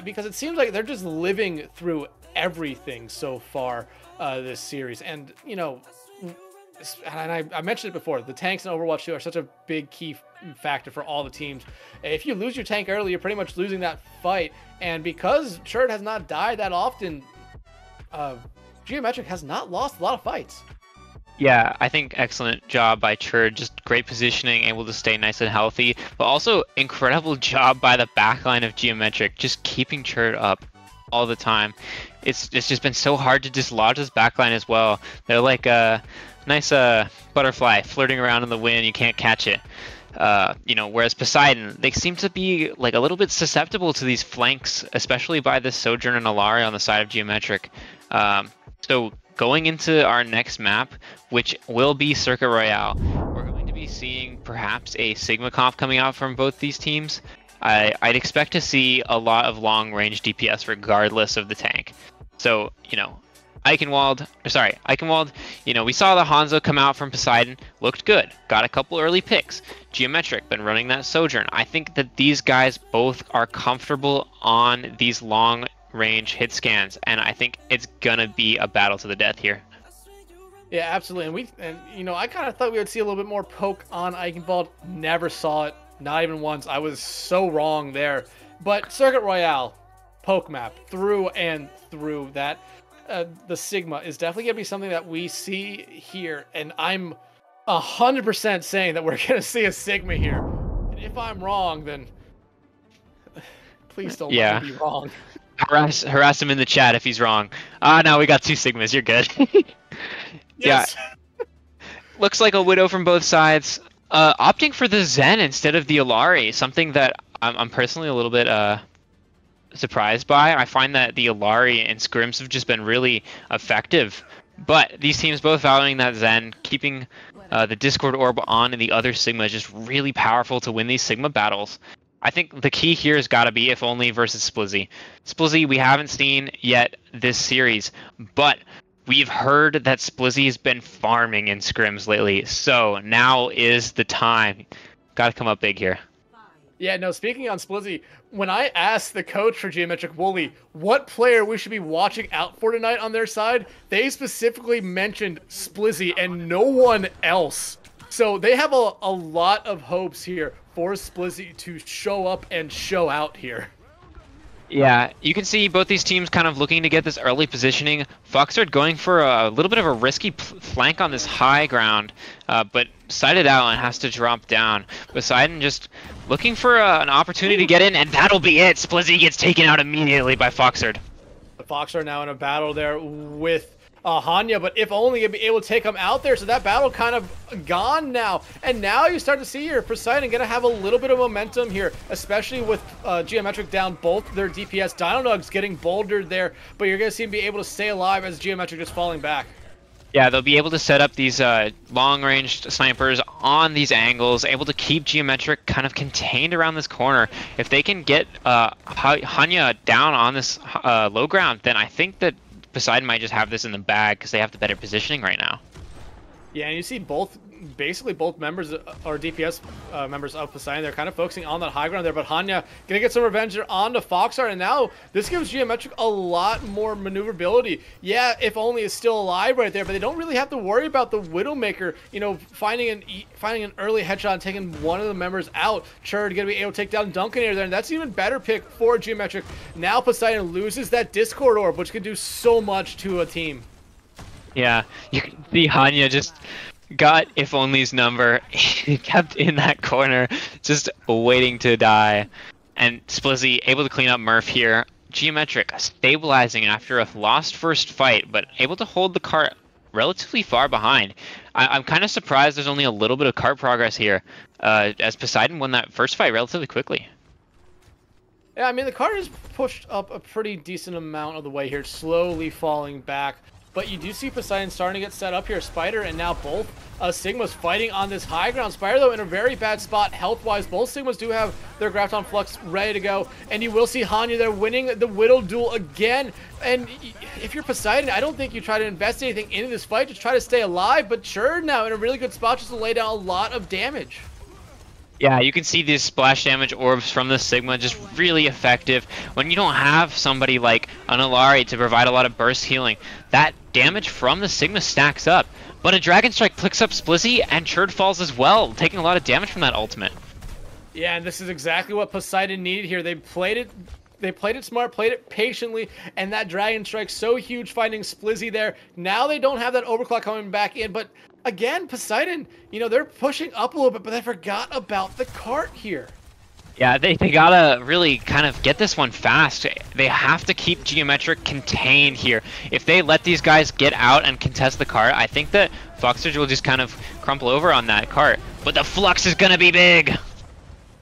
Because it seems like they're just living through everything so far this series. And, you know, and I mentioned it before, the tanks in Overwatch 2 are such a big key factor for all the teams. If you lose your tank early, you're pretty much losing that fight. And because Churd has not died that often, Geometric has not lost a lot of fights. Yeah, I think excellent job by Churd. Just great positioning, able to stay nice and healthy. But also incredible job by the backline of Geometric, just keeping Churd up all the time. It's just been so hard to dislodge this backline as well. They're like a nice butterfly flirting around in the wind. You can't catch it. You know, whereas Poseidon, they seem to be like a little bit susceptible to these flanks, especially by the Sojourn and Ilari on the side of Geometric. So going into our next map, which will be Circuit Royale, we're going to be seeing perhaps a Sigma comp coming out from both these teams. I'd expect to see a lot of long-range DPS regardless of the tank. So, you know, Eichenwald, you know, we saw the Hanzo come out from Poseidon, looked good, got a couple early picks. Geometric, been running that Sojourn. I think that these guys both are comfortable on these long-range hit scans, and I think it's gonna be a battle to the death here. Yeah, absolutely. And you know, I kind of thought we would see a little bit more poke on Eichenwald. Never saw it, not even once. I was so wrong there. But Circuit Royale, poke map, through and through that. The Sigma is definitely going to be something that we see here, and I'm 100% saying that we're going to see a Sigma here. And if I'm wrong, then Please don't Yeah. let me be wrong. Harass him in the chat if he's wrong. No, we got 2 Sigmas. You're good. Yes. Yeah. Looks like a Widow from both sides. Opting for the Zen instead of the Alari, something that I'm personally a little bit surprised by. I find that the Alari and Scrims have just been really effective. But these teams both valuing that Zen, keeping the Discord Orb on, and the other Sigma is just really powerful to win these Sigma battles. I think the key here has got to be if only versus Splizzy. Splizzy we haven't seen yet this series, but we've heard that Splizzy has been farming in scrims lately, so now is the time. Got to come up big here. Yeah, no, speaking on Splizzy, when I asked the coach for Geometric Wooly what player we should be watching out for tonight on their side, they specifically mentioned Splizzy and no one else. So they have a lot of hopes here for Splizzy to show up and show out here. Yeah, you can see both these teams kind of looking to get this early positioning. Foxard going for a little bit of a risky flank on this high ground, but sighted out and has to drop down. Poseidon just looking for an opportunity to get in, and that'll be it. Splizzy gets taken out immediately by Foxard. The Fox are now in a battle there with Hanya, but if only he'd be able to take him out there. So that battle kind of gone now. And now you start to see here, Poseidon going to have a little bit of momentum here, especially with Geometric down both their DPS. Dino Nugs getting bouldered there, but you're going to see him be able to stay alive as Geometric just falling back. Yeah, they'll be able to set up these long-range snipers on these angles, able to keep Geometric kind of contained around this corner. If they can get Hanya down on this low ground, then I think that Poseidon might just have this in the bag because they have the better positioning right now. Yeah, and you see basically both members or DPS members of Poseidon, they're kind of focusing on that high ground there, but Hanya gonna get some revenge there on the Foxart, and now this gives Geometric a lot more maneuverability. Yeah, if only is still alive right there, but they don't really have to worry about the Widowmaker, you know, finding an early headshot and taking one of the members out. Churd gonna be able to take down Duncan there, and that's an even better pick for Geometric. Now Poseidon loses that Discord Orb, which can do so much to a team. Yeah, you can see Hanya just got If Only's number. He kept in that corner, just waiting to die. And Splizzy able to clean up Murph here. Geometric stabilizing after a lost first fight, but able to hold the cart relatively far behind. I'm kind of surprised there's only a little bit of cart progress here, as Poseidon won that first fight relatively quickly. Yeah, I mean, the cart is pushed up a pretty decent amount of the way here, slowly falling back. But you do see Poseidon starting to get set up here. Spider and now both Sigmas fighting on this high ground. Spider, though, in a very bad spot health-wise. Both Sigmas do have their Graviton Flux ready to go. And you will see Hanya there winning the Widow duel again. And if you're Poseidon, I don't think you try to invest anything into this fight. Just try to stay alive. But Churd now in a really good spot just to lay down a lot of damage. Yeah, you can see these splash damage orbs from the Sigma just really effective. When you don't have somebody like an Alari to provide a lot of burst healing, that damage from the Sigma stacks up. But a Dragon Strike picks up Splizzy, and Churd falls as well, taking a lot of damage from that ultimate. Yeah, and this is exactly what Poseidon needed here. They played it smart, played it patiently, and that Dragon Strike so huge finding Splizzy there. Now they don't have that overclock coming back in, but again, Poseidon, you know, they're pushing up a little bit, but they forgot about the cart here. Yeah, they gotta really kind of get this one fast. They have to keep Geometric contained here. If they let these guys get out and contest the cart, I think that Foxage will just kind of crumple over on that cart. But the flux is gonna be big.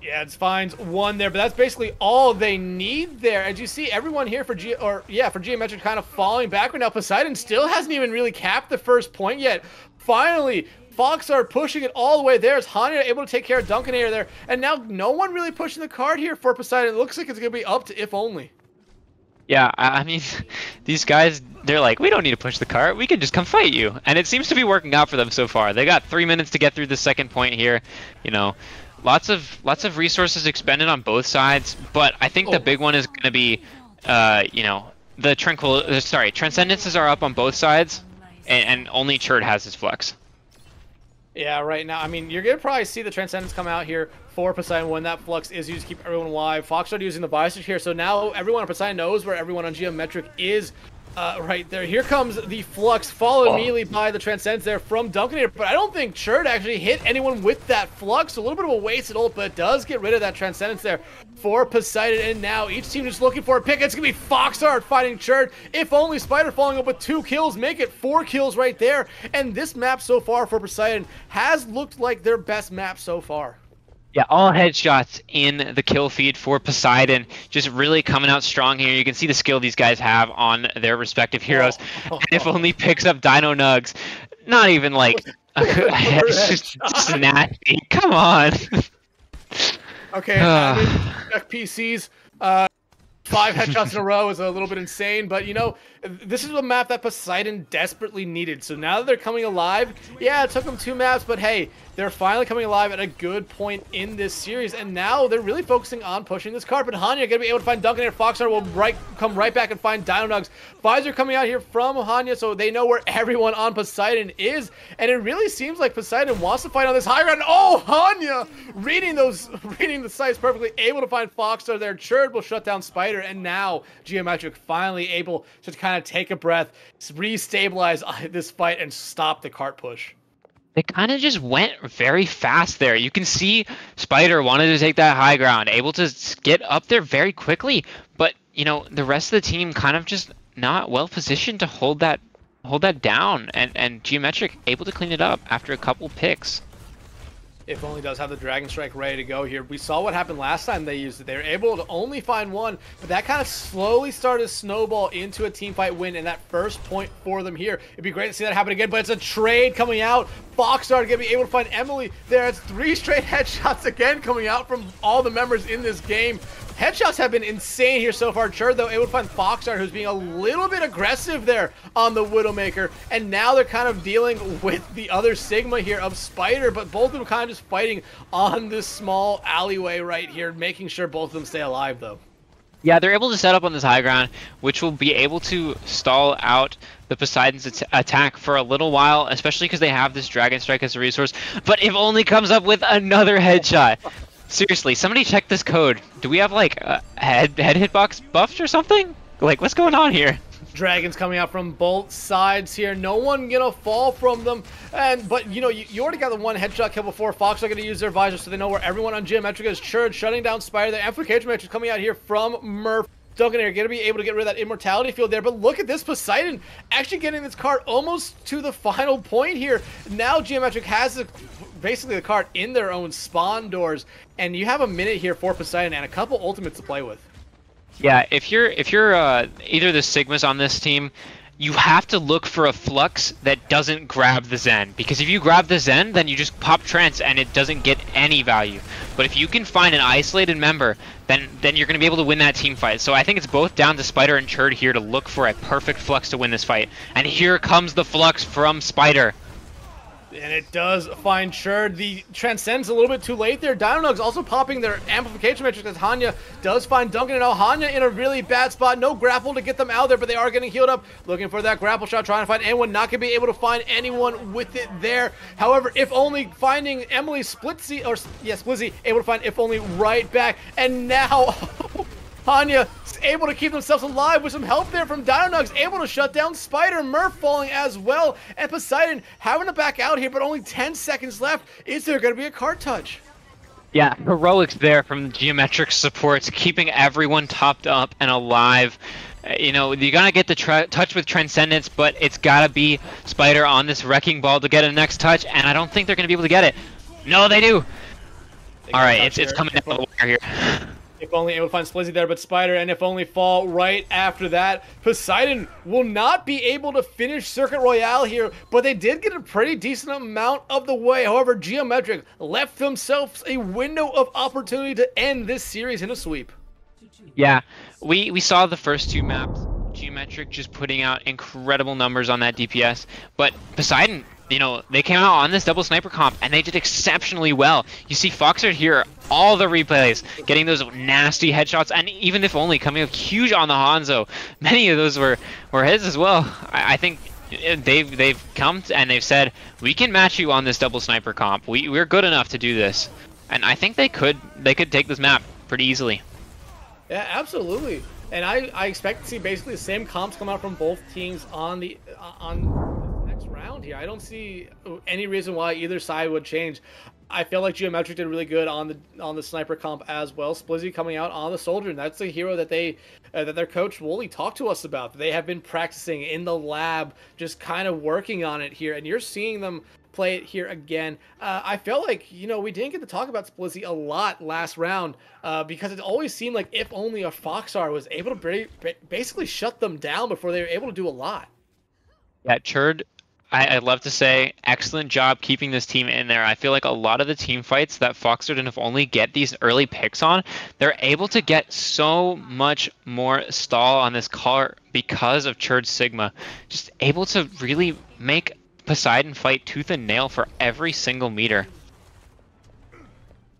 Yeah, it finds one there, but that's basically all they need there. As you see, everyone here for Geometric kind of falling backward. Now Poseidon still hasn't even really capped the first point yet. Finally, Fox are pushing it all the way there. Is Hanya able to take care of Dunkanator there? And now no one really pushing the card here for Poseidon. It looks like it's going to be up to If Only. Yeah, I mean, these guys, they're like, we don't need to push the cart. We can just come fight you. And it seems to be working out for them so far. They got 3 minutes to get through the second point here. You know, lots of resources expended on both sides. But I think the big one is going to be, you know, the Transcendences are up on both sides. And only Churd has his flex. Yeah, right now, I mean, you're going to probably see the Transcendence come out here for Poseidon when that flux is used to keep everyone alive. Fox started using the Bison here, so now everyone on Poseidon knows where everyone on Geometric is. Right there. Here comes the Flux, followed immediately by the Transcendence there from Duncan. But I don't think Churd actually hit anyone with that Flux. A little bit of a wasted ult, but it does get rid of that Transcendence there for Poseidon. And now each team just looking for a pick. It's going to be Foxart fighting Churd. If only Spider following up with 2 kills, make it 4 kills right there. And this map so far for Poseidon has looked like their best map so far. Yeah, all headshots in the kill feed for Poseidon, just really coming out strong here. You can see the skill these guys have on their respective heroes. And if only picks up Dino Nugs, not even like it's just nasty. Come on. Okay, check PCs. 5 headshots in a row is a little bit insane, but you know, this is a map that Poseidon desperately needed. So now that they're coming alive, yeah, it took them 2 maps, but hey, they're finally coming alive at a good point in this series, and now they're really focusing on pushing this card. But Hanya gonna be able to find Duncan, and Foxar will come right back and find Dino Nugs. Pfizer coming out here from Hanya, so they know where everyone on Poseidon is, and it really seems like Poseidon wants to fight on this high ground. Oh, Hanya reading the sights perfectly, able to find Foxar there. Churd will shut down Spider, and now Geometric finally able to kind of take a breath, re-stabilize this fight, and stop the cart push. They kind of just went very fast there. You can see Spider wanted to take that high ground, able to get up there very quickly, but you know, the rest of the team kind of just not well positioned to hold that down, and Geometric able to clean it up after a couple picks. If only does have the Dragon Strike ready to go here. We saw what happened last time they used it. They were able to only find 1, but that kind of slowly started to snowball into a team fight win, and that first point for them here. It'd be great to see that happen again, but it's a trade coming out. Foxstar gonna be able to find Emily there. It's 3 straight headshots again coming out from all the members in this game. Headshots have been insane here so far. Churd, though, able to find Foxart, who's being a little bit aggressive there on the Widowmaker. And now they're kind of dealing with the other Sigma here of Spider, but both of them kind of just fighting on this small alleyway right here, making sure both of them stay alive, though. Yeah, they're able to set up on this high ground, which will be able to stall out the Poseidon's attack for a little while, especially because they have this Dragon Strike as a resource. But if only comes up with another headshot. Seriously, somebody check this code. Do we have like head hitbox buffed or something? Like, what's going on here? Dragons coming out from both sides here. No one gonna fall from them. But you know, you already got the 1 headshot kill before. Fox are gonna use their visor, so they know where everyone on Geometric is. Churd shutting down Spider. The amplification matrix coming out here from Murph. Duncan are gonna be able to get rid of that immortality field there. But look at this, Poseidon actually getting this card almost to the final point here. Now Geometric has basically the card in their own spawn doors, and you have a minute here for Poseidon and a couple ultimates to play with. Yeah, if you're either the Sigmas on this team, you have to look for a Flux that doesn't grab the Zen, because if you grab the Zen, then you just pop Trance and it doesn't get any value. But if you can find an isolated member, then you're going to be able to win that team fight. So I think it's both down to Spider and Churd here to look for a perfect Flux to win this fight. And here comes the Flux from Spider. And it does find Churd. The Transcendence a little bit too late there. Dino Nugs also popping their amplification matrix as Hanya does find Duncan, and now Hanya in a really bad spot. No grapple to get them out there, but they are getting healed up. Looking for that grapple shot, trying to find anyone. Not going to be able to find anyone with it there. However, if only finding Emily Splitzy, or yes, Splizzy, able to find if only right back. And now Hanya is able to keep themselves alive with some help there from Dino Nugs, able to shut down Spider. Murph falling as well, and Poseidon having to back out here, but only 10 seconds left. Is there going to be a card touch? Yeah, heroics there from Geometric supports, keeping everyone topped up and alive. You know, you're going to get the touch with Transcendence, but it's got to be Spider on this Wrecking Ball to get a next touch, and I don't think they're going to be able to get it. No, they do. All right, it's coming down the wire here. If only able to find Splizzy there, but Spider and if only fall right after that. Poseidon will not be able to finish Circuit Royale here, but they did get a pretty decent amount of the way. However, Geometric left themselves a window of opportunity to end this series in a sweep. Yeah, we saw the first 2 maps. Geometric just putting out incredible numbers on that DPS, but Poseidon, you know, they came out on this double sniper comp and they did exceptionally well. You see Foxart here, all the replays, getting those nasty headshots, and even if only coming up huge on the Hanzo. Many of those were his as well. I think they've come and they've said, we can match you on this double sniper comp. We're good enough to do this, and I think they could take this map pretty easily. Yeah, absolutely. And I expect to see basically the same comps come out from both teams on the next round here. I don't see any reason why either side would change. I feel like Geometric did really good on the sniper comp as well. Splizzy coming out on the soldier, and that's the hero that that their coach Wooly talked to us about. They have been practicing in the lab, just kind of working on it here, and you're seeing them play it here again. I felt like, you know, we didn't get to talk about Splizzy a lot last round because it always seemed like if only a Foxar was able to basically shut them down before they were able to do a lot. Yeah, Churd, I'd love to say excellent job keeping this team in there. I feel like a lot of the team fights that Foxer and if only get these early picks on, they're able to get so much more stall on this car because of Churd's Sigma. Just able to really make Poseidon fight tooth and nail for every single meter.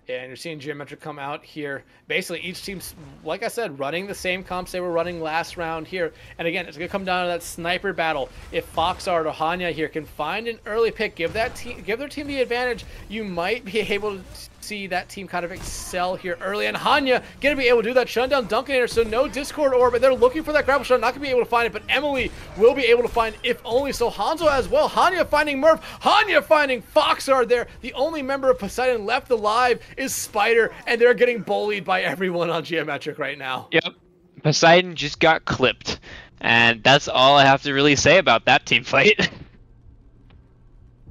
Yeah, and you're seeing Geometric come out here. Basically, each team's, like I said, running the same comps they were running last round here. And again, it's going to come down to that sniper battle. If Foxart or Hanya here can find an early pick, give their team the advantage, you might be able to see that team kind of excel here early. And Hanya going to be able to do that shutdown Dunkinator, so no Discord orbit. They're looking for that grapple shot, not going to be able to find it, but Emily will be able to find if only. So Hanzo as well. Hanya finding Murph. Hanya finding Foxart there. The only member of Poseidon left alive is Spider, and they're getting bullied by everyone on Geometric right now. Yep. Poseidon just got clipped. And that's all I have to really say about that team fight.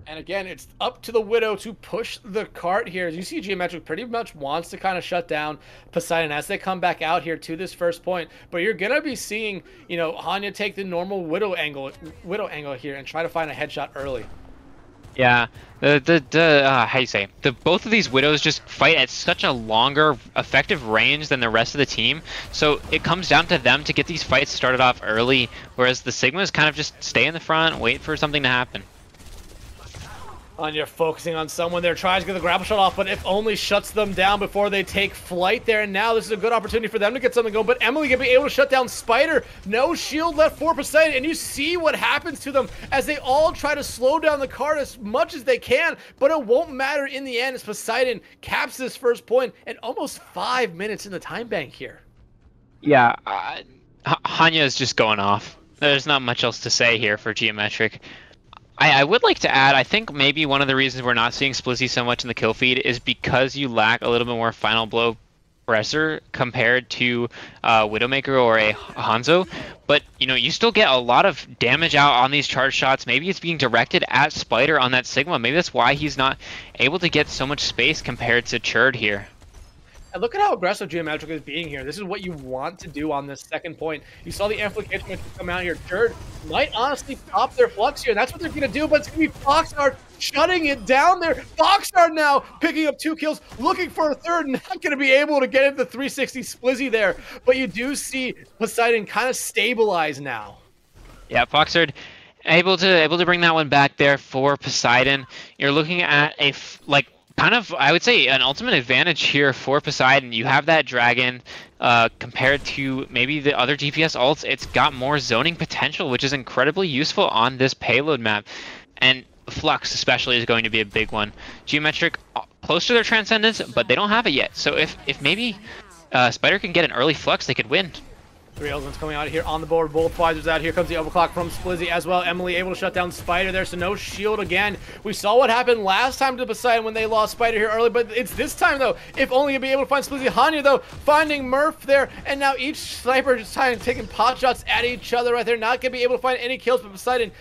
And again, it's up to the Widow to push the cart here. As you see, Geometric pretty much wants to kind of shut down Poseidon as they come back out here to this first point. But you're going to be seeing, you know, Hanya take the normal Widow angle here and try to find a headshot early. Yeah, how you say? Both of these Widows just fight at such a longer effective range than the rest of the team. So it comes down to them to get these fights started off early, whereas the Sigmas kind of just stay in the front, wait for something to happen. Anya focusing on someone there, tries to get the grapple shot off, but if only shuts them down before they take flight there. And now this is a good opportunity for them to get something going. But Emily gonna be able to shut down Spider. No shield left for Poseidon, and you see what happens to them as they all try to slow down the cart as much as they can, but it won't matter in the end as Poseidon caps this first point and almost 5 minutes in the time bank here. Yeah, Hanya is just going off. There's not much else to say here for Geometric. I would like to add, I think maybe one of the reasons we're not seeing Splizzy so much in the kill feed is because you lack a little bit more final blow pressure compared to Widowmaker or a Hanzo. But, you know, you still get a lot of damage out on these charge shots. Maybe it's being directed at Spider on that Sigma. Maybe that's why he's not able to get so much space compared to Churd here. And look at how aggressive Geometric is being here. This is what you want to do on this second point. You saw the amplification come out here. Churd might honestly pop their flux here. That's what they're going to do, but it's going to be Foxart shutting it down there. Foxart now picking up 2 kills, looking for a third, not going to be able to get into the 360 Splizzy there. But you do see Poseidon kind of stabilize now. Yeah, Foxart able to bring that one back there for Poseidon. You're looking at a kind of, I would say, an ultimate advantage here for Poseidon. You have that dragon compared to maybe the other DPS ults. It's got more zoning potential, which is incredibly useful on this payload map. And Flux especially is going to be a big one. Geometric close to their Transcendence, but they don't have it yet. So if maybe Spider can get an early Flux, they could win. 3 elements coming out here on the board. Both Pfizer's out. Here comes the overclock from Splizzy as well. Emily able to shut down Spider there, so no shield again. We saw what happened last time to Poseidon when they lost Spider here early, but it's this time though. If only to be able to find Splizzy. Hanya though, finding Murph there, and now each sniper just taking pot shots at each other right there. Not gonna be able to find any kills, but Poseidon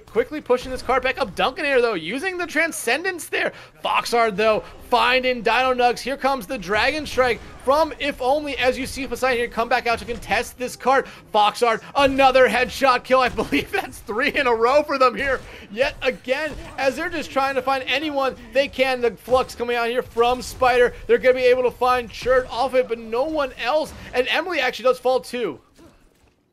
quickly pushing this card back up. Dunkinator though, using the Transcendence there. Foxard though, finding Dino Nugs. Here comes the Dragon Strike from If Only, as you see Poseidon here come back out to contest this card. Foxard, another headshot kill. I believe that's 3 in a row for them here yet again, as they're just trying to find anyone they can. The Flux coming out here from Spider. They're gonna be able to find Churd off it, but no one else. And Emily actually does fall too.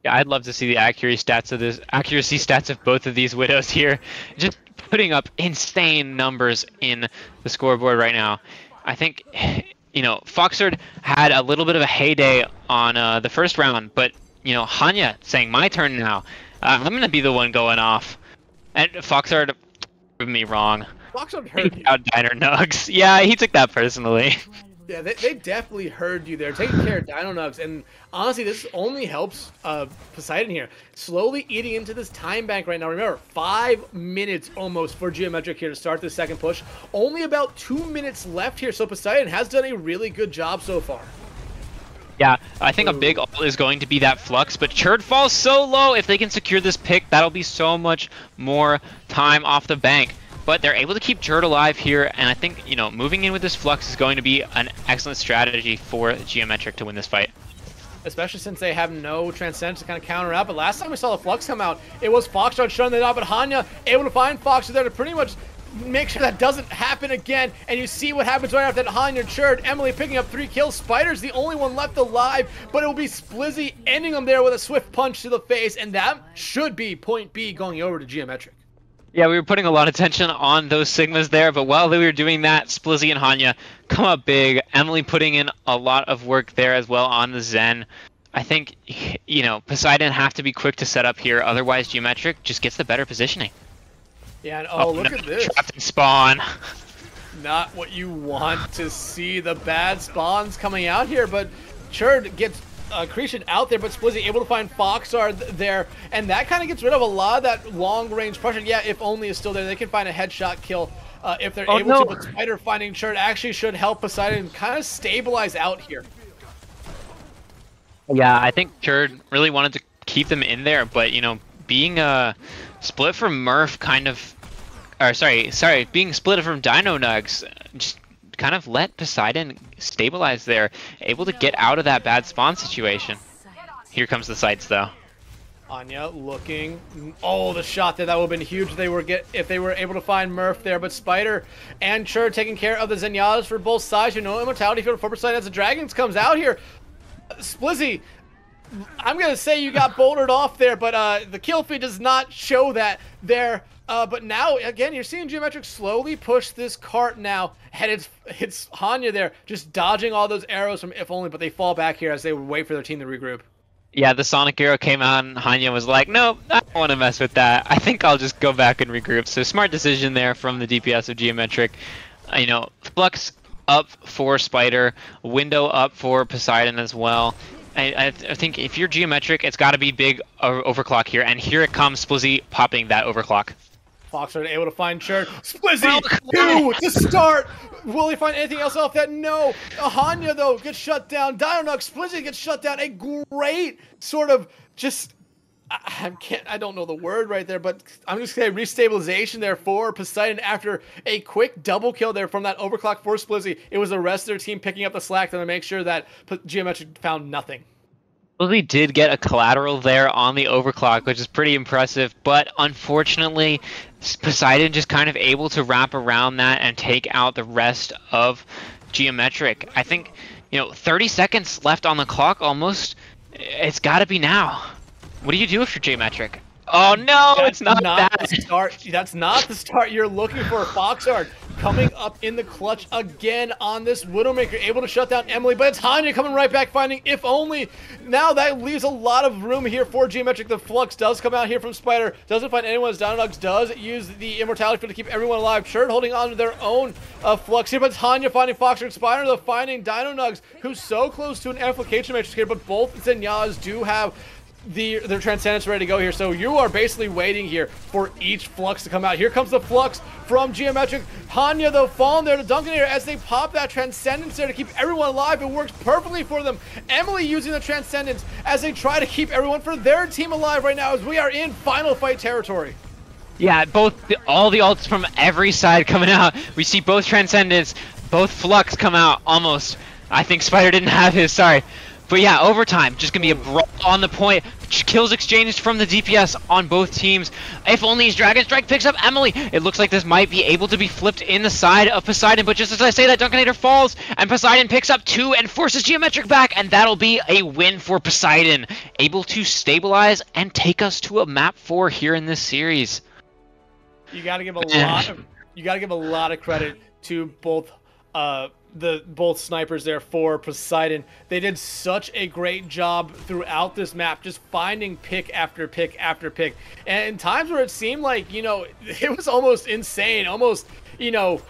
Yeah, I'd love to see the accuracy stats of both of these Widows here. Just putting up insane numbers in the scoreboard right now. I think, you know, Foxard had a little bit of a heyday on the first round, but, you know, Hanya saying, my turn now. I'm going to be the one going off. And Foxard proved me wrong. Foxard hurt you. Out Diner Nugs. Yeah, he took that personally. Yeah, they definitely heard you there, taking care of Dino Nugs, and honestly, this only helps Poseidon here. Slowly eating into this time bank right now. Remember, 5 minutes almost for Geometric here to start the second push. Only about 2 minutes left here, so Poseidon has done a really good job so far. Yeah, I think a big ult is going to be that Flux, but Churd falls so low. If they can secure this pick, that'll be so much more time off the bank. But they're able to keep Churd alive here, and I think, you know, moving in with this Flux is going to be an excellent strategy for Geometric to win this fight. Especially since they have no Transcendence to kind of counter out. But last time we saw the Flux come out, it was Foxtrot shutting it off, but Hanya able to find Fox there to pretty much make sure that doesn't happen again. And you see what happens right after that. Hanya, Churd, Emily picking up 3 kills. Spider's the only one left alive, but it will be Splizzy ending them there with a swift punch to the face, and that should be point B going over to Geometric. Yeah, we were putting a lot of tension on those Sigmas there, but while we were doing that, Splizzy and Hanya come up big. Emily putting in a lot of work there as well on the Zen. I think, you know, Poseidon have to be quick to set up here, otherwise Geometric just gets the better positioning. Yeah, and oh look at this. Trapped in spawn. Not what you want to see. The bad spawns coming out here, but Churd gets Creation out there, but Splizzy able to find Foxar there, and that kind of gets rid of a lot of that long-range pressure. Yeah, if only is still there, they can find a headshot kill if they're able to, but Spider finding Churd actually should help Poseidon kind of stabilize out here. Yeah, I think Churd really wanted to keep them in there, but, you know, being split from Murph kind of, or sorry, being split from Dino Nugs, just kind of let Poseidon stabilize there, able to get out of that bad spawn situation. Here comes the sights though. Anya looking, oh, the shot there, that would have been huge if they were able to find Murph there, but Spider and Churd taking care of the Zenyatas for both sides. You know, immortality field for Poseidon as the Dragons comes out here. Splizzy, I'm gonna say you got bouldered off there, but the kill feed does not show that there. But now, again, you're seeing Geometric slowly push this cart now, and it's Hanya there, just dodging all those arrows from If Only, but they fall back here as they wait for their team to regroup. Yeah, the Sonic arrow came out, and Hanya was like, nope, I don't want to mess with that. I think I'll just go back and regroup. So smart decision there from the DPS of Geometric. You know, Flux up for Spider, Window up for Poseidon as well. I think if you're Geometric, it's got to be big overclock here, and here it comes, Splizzy popping that overclock. Foxtrot able to find Churd. Splizzy, 2 to start. Will he find anything else off that? No. Hanya, though, gets shut down. Dino Nug, Splizzy gets shut down. A great sort of just, I don't know the word right there, but I'm just going to say restabilization there for Poseidon after a quick double kill there from that overclock for Splizzy. It was the rest of their team picking up the slack to make sure that Geometric found nothing. Splizzy did get a collateral there on the overclock, which is pretty impressive, but unfortunately, Poseidon just kind of able to wrap around that and take out the rest of Geometric. I think, you know, 30 seconds left on the clock almost. It's got to be now. What do you do if you're Geometric? Oh no, it's not that. The start. That's not the start you're looking for. Foxard coming up in the clutch again on this Widowmaker, able to shut down Emily, but it's Hanya coming right back, finding If Only. Now that leaves a lot of room here for Geometric. The Flux does come out here from Spider, doesn't find anyone as Dino Nugs does use the Immortality to keep everyone alive. Churd holding on to their own Flux here, but it's Hanya finding Foxard and Spider, though finding Dino Nugs, who's so close to an Amplification Matrix here, but both Zenyatas do have their Transcendence ready to go here, so you are basically waiting here for each Flux to come out. Here comes the Flux from Geometric. Hanya, though, falling there to Duncan here as they pop that Transcendence there to keep everyone alive. It works perfectly for them. Emily using the Transcendence as they try to keep everyone for their team alive right now as we are in final fight territory. Yeah, all the ults from every side coming out. We see both Transcendence, both Flux come out almost. I think Spider didn't have his, sorry. But yeah, overtime, just gonna be a brawl on the point. Kills exchanged from the DPS on both teams. If Only his Dragon Strike picks up Emily. It looks like this might be able to be flipped in the side of Poseidon, but just as I say that, Dunkanator falls, and Poseidon picks up 2 and forces Geometric back, and that'll be a win for Poseidon. Able to stabilize and take us to a map 4 here in this series. You gotta give a lot of credit to both both snipers there for Poseidon. They did such a great job throughout this map, just finding pick after pick after pick. And in times where it seemed like, you know, it was almost insane, almost, you know,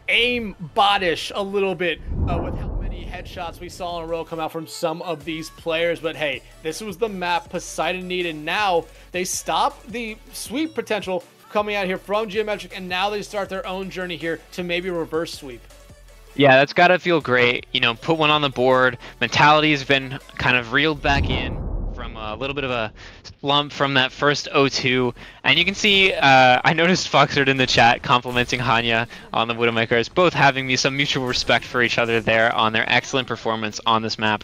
aim bottish a little bit with how many headshots we saw in a row come out from some of these players, but hey, this was the map Poseidon needed. Now they stop the sweep potential coming out here from Geometric, and now they start their own journey here to maybe reverse sweep. Yeah, that's got to feel great. You know, put one on the board. Mentality has been kind of reeled back in from a little bit of a slump from that first 0-2. And you can see, I noticed Foxard in the chat complimenting Hanya on the Widowmakers, both having me some mutual respect for each other there on their excellent performance on this map.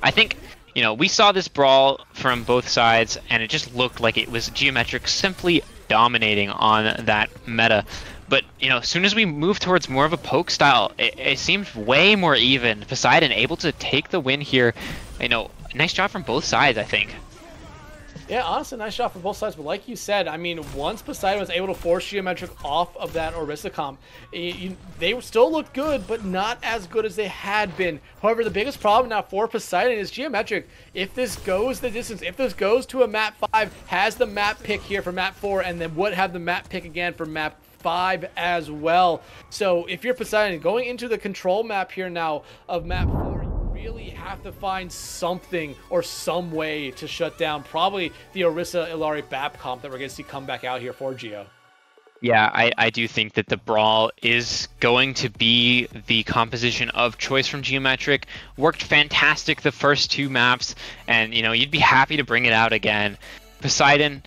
I think, you know, we saw this brawl from both sides, and it just looked like it was Geometric simply dominating on that meta. But, you know, as soon as we move towards more of a poke style, it seemed way more even. Poseidon able to take the win here. You know, nice job from both sides, I think. Yeah, honestly, nice shot from both sides. But like you said, I mean, once Poseidon was able to force Geometric off of that Orisa comp, they still looked good, but not as good as they had been. However, the biggest problem now for Poseidon is Geometric. If this goes the distance, if this goes to a map 5, has the map pick here for map 4, and then would have the map pick again for map 5 as well. So if you're Poseidon going into the control map here now of map 4, really have to find something or some way to shut down probably the Orisa Illari BAP comp that we're going to see come back out here for Geo. Yeah, I do think that the brawl is going to be the composition of choice from Geometric. Worked fantastic the first 2 maps, and you know, you'd be happy to bring it out again. Poseidon,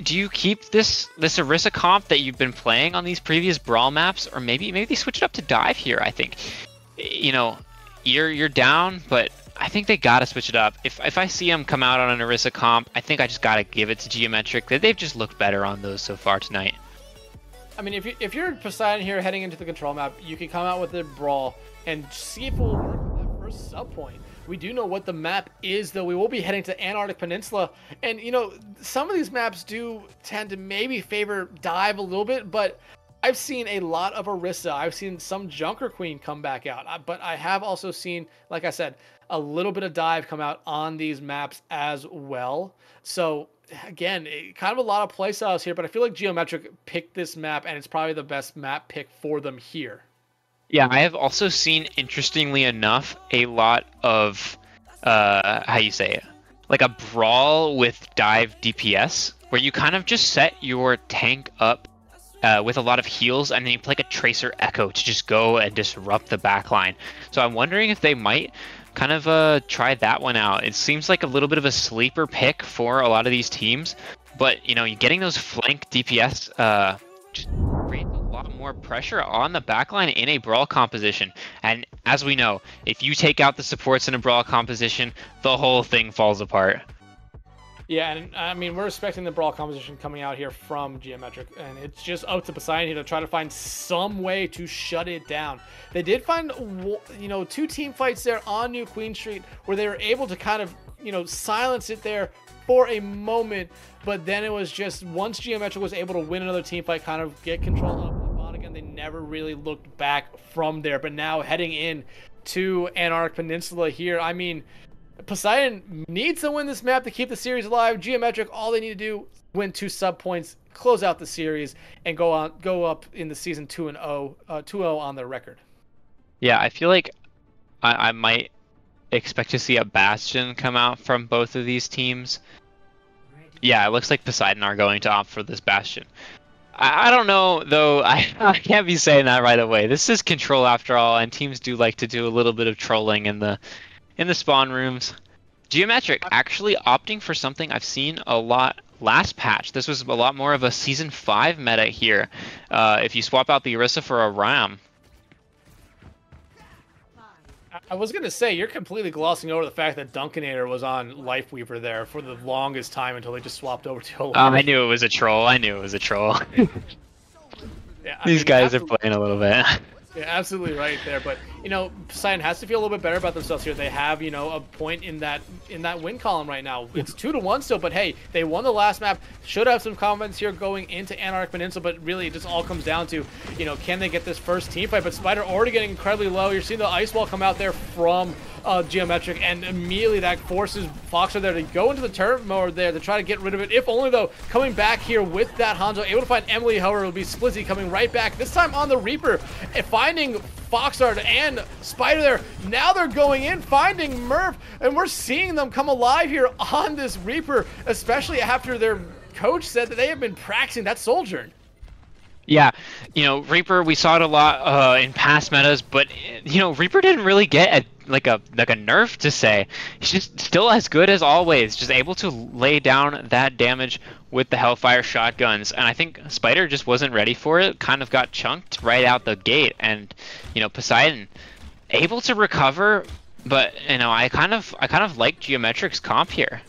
do you keep this Orisa comp that you've been playing on these previous brawl maps, or maybe they switch it up to dive here? I think, you know, you're down, but I think they gotta switch it up. If I see them come out on an Orisa comp, I think I just gotta give it to Geometric. They've just looked better on those so far tonight. I mean, if you're Poseidon here heading into the control map, you can come out with the brawl and see if it will work with that first sub point. We do know what the map is, though. We will be heading to Antarctic Peninsula, and you know, some of these maps do tend to maybe favor dive a little bit, but I've seen a lot of Orisa. I've seen some Junker Queen come back out, but I have also seen, like I said, a little bit of dive come out on these maps as well. So again, kind of a lot of playstyles here, but I feel like Geometric picked this map, and it's probably the best map pick for them here. Yeah, I have also seen, interestingly enough, a lot of, how you say it, like a brawl with dive DPS, where you kind of just set your tank up with a lot of heals, and then you play like a Tracer Echo to just go and disrupt the backline. So I'm wondering if they might kind of try that one out. It seems like a little bit of a sleeper pick for a lot of these teams, but you know, getting those flank DPS just creates a lot more pressure on the backline in a brawl composition. And as we know, if you take out the supports in a brawl composition, the whole thing falls apart. Yeah, and I mean, we're expecting the brawl composition coming out here from Geometric, and it's just up to Poseidon here to try to find some way to shut it down. They did find, you know, 2 team fights there on New Queen Street where they were able to kind of, you know, silence it there for a moment, but then it was just once Geometric was able to win another team fight, kind of get control of the bot again, they never really looked back from there. But now heading in to Antarctic Peninsula here, I mean, Poseidon needs to win this map to keep the series alive. Geometric, all they need to do, win 2 sub points, close out the series, and go up in the season 2-0 on their record. Yeah, I feel like I might expect to see a Bastion come out from both of these teams. Yeah, it looks like Poseidon are going to opt for this Bastion. I don't know, though. I can't be saying that right away. This is Control after all, and teams do like to do a little bit of trolling in the spawn rooms. Geometric actually opting for something I've seen a lot last patch. This was a lot more of a Season 5 meta here. If you swap out the Orisa for a Ram. I was going to say, you're completely glossing over the fact that Dunkinator was on Lifeweaver there for the longest time until they just swapped over to I knew it was a troll. Yeah, These guys are playing a little bit. Yeah, absolutely right there. But, you know, Poseidon has to feel a little bit better about themselves here. They have, you know, a point in that win column right now. It's 2-1 still, but hey, they won the last map. Should have some confidence here going into Antarctic Peninsula, but really it just all comes down to, you know, can they get this first team fight? But Spider already getting incredibly low. You're seeing the ice wall come out there from Geometric, and immediately that forces Foxer there to go into the turret mode there to try to get rid of it. If only, though, coming back here with that Hanzo, able to find Emily. However, it'll be Splizzy coming right back, this time on the Reaper, and finding Foxard and Spider there. Now they're going in, finding Murph, and we're seeing them come alive here on this Reaper, especially after their coach said that they have been practicing that Sojourn. Yeah, you know, Reaper, we saw it a lot in past metas, but you know, Reaper didn't really get like a nerf to say. He's just still as good as always, just able to lay down that damage with the Hellfire shotguns. And I think Spider just wasn't ready for it, kind of got chunked right out the gate. And you know, Poseidon able to recover, but you know, I kind of like Geometric's comp here.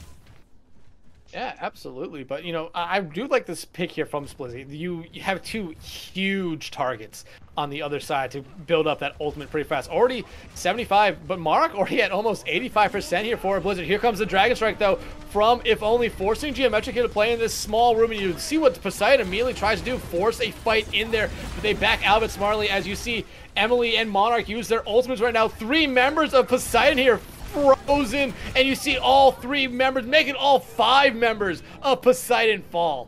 Yeah, absolutely. But, you know, I do like this pick here from Splizzy. You have two huge targets on the other side to build up that ultimate pretty fast. Already 75, but Mark already at almost 85% here for Blizzard. Here comes the Dragon Strike, though, from If Only, forcing Geometric here to play in this small room. And you see what Poseidon immediately tries to do, force a fight in there. But they back out of it smartly, as you see Emily and Monarch use their ultimates right now. 3 members of Poseidon here frozen, and you see all 3 members, making all 5 members of Poseidon fall.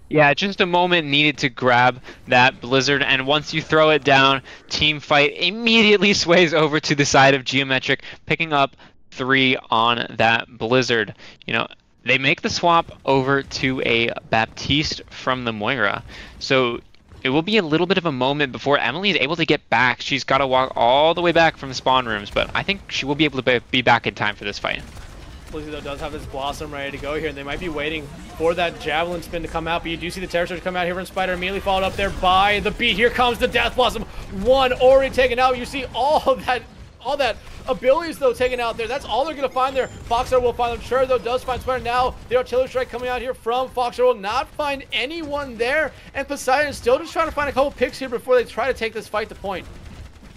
Yeah, just a moment needed to grab that Blizzard, and once you throw it down, team fight immediately sways over to the side of Geometric, picking up 3 on that Blizzard. You know, they make the swap over to a Baptiste from the Moira, so it will be a little bit of a moment before Emily is able to get back. She's got to walk all the way back from the spawn rooms, but I think she will be able to be back in time for this fight. Blizzy, though, does have this Blossom ready to go here, and they might be waiting for that Javelin spin to come out, but you do see the Terror Surge come out here from Spider, immediately followed up there by the beat. Here comes the Death Blossom. 1 already taken out. You see all that abilities, though, taken out there. That's all they're going to find there. Foxar will find them. Sure, though, does find Spider. Now the Artillery Strike coming out here from Foxar will not find anyone there, and Poseidon is still just trying to find a couple picks here before they try to take this fight to point.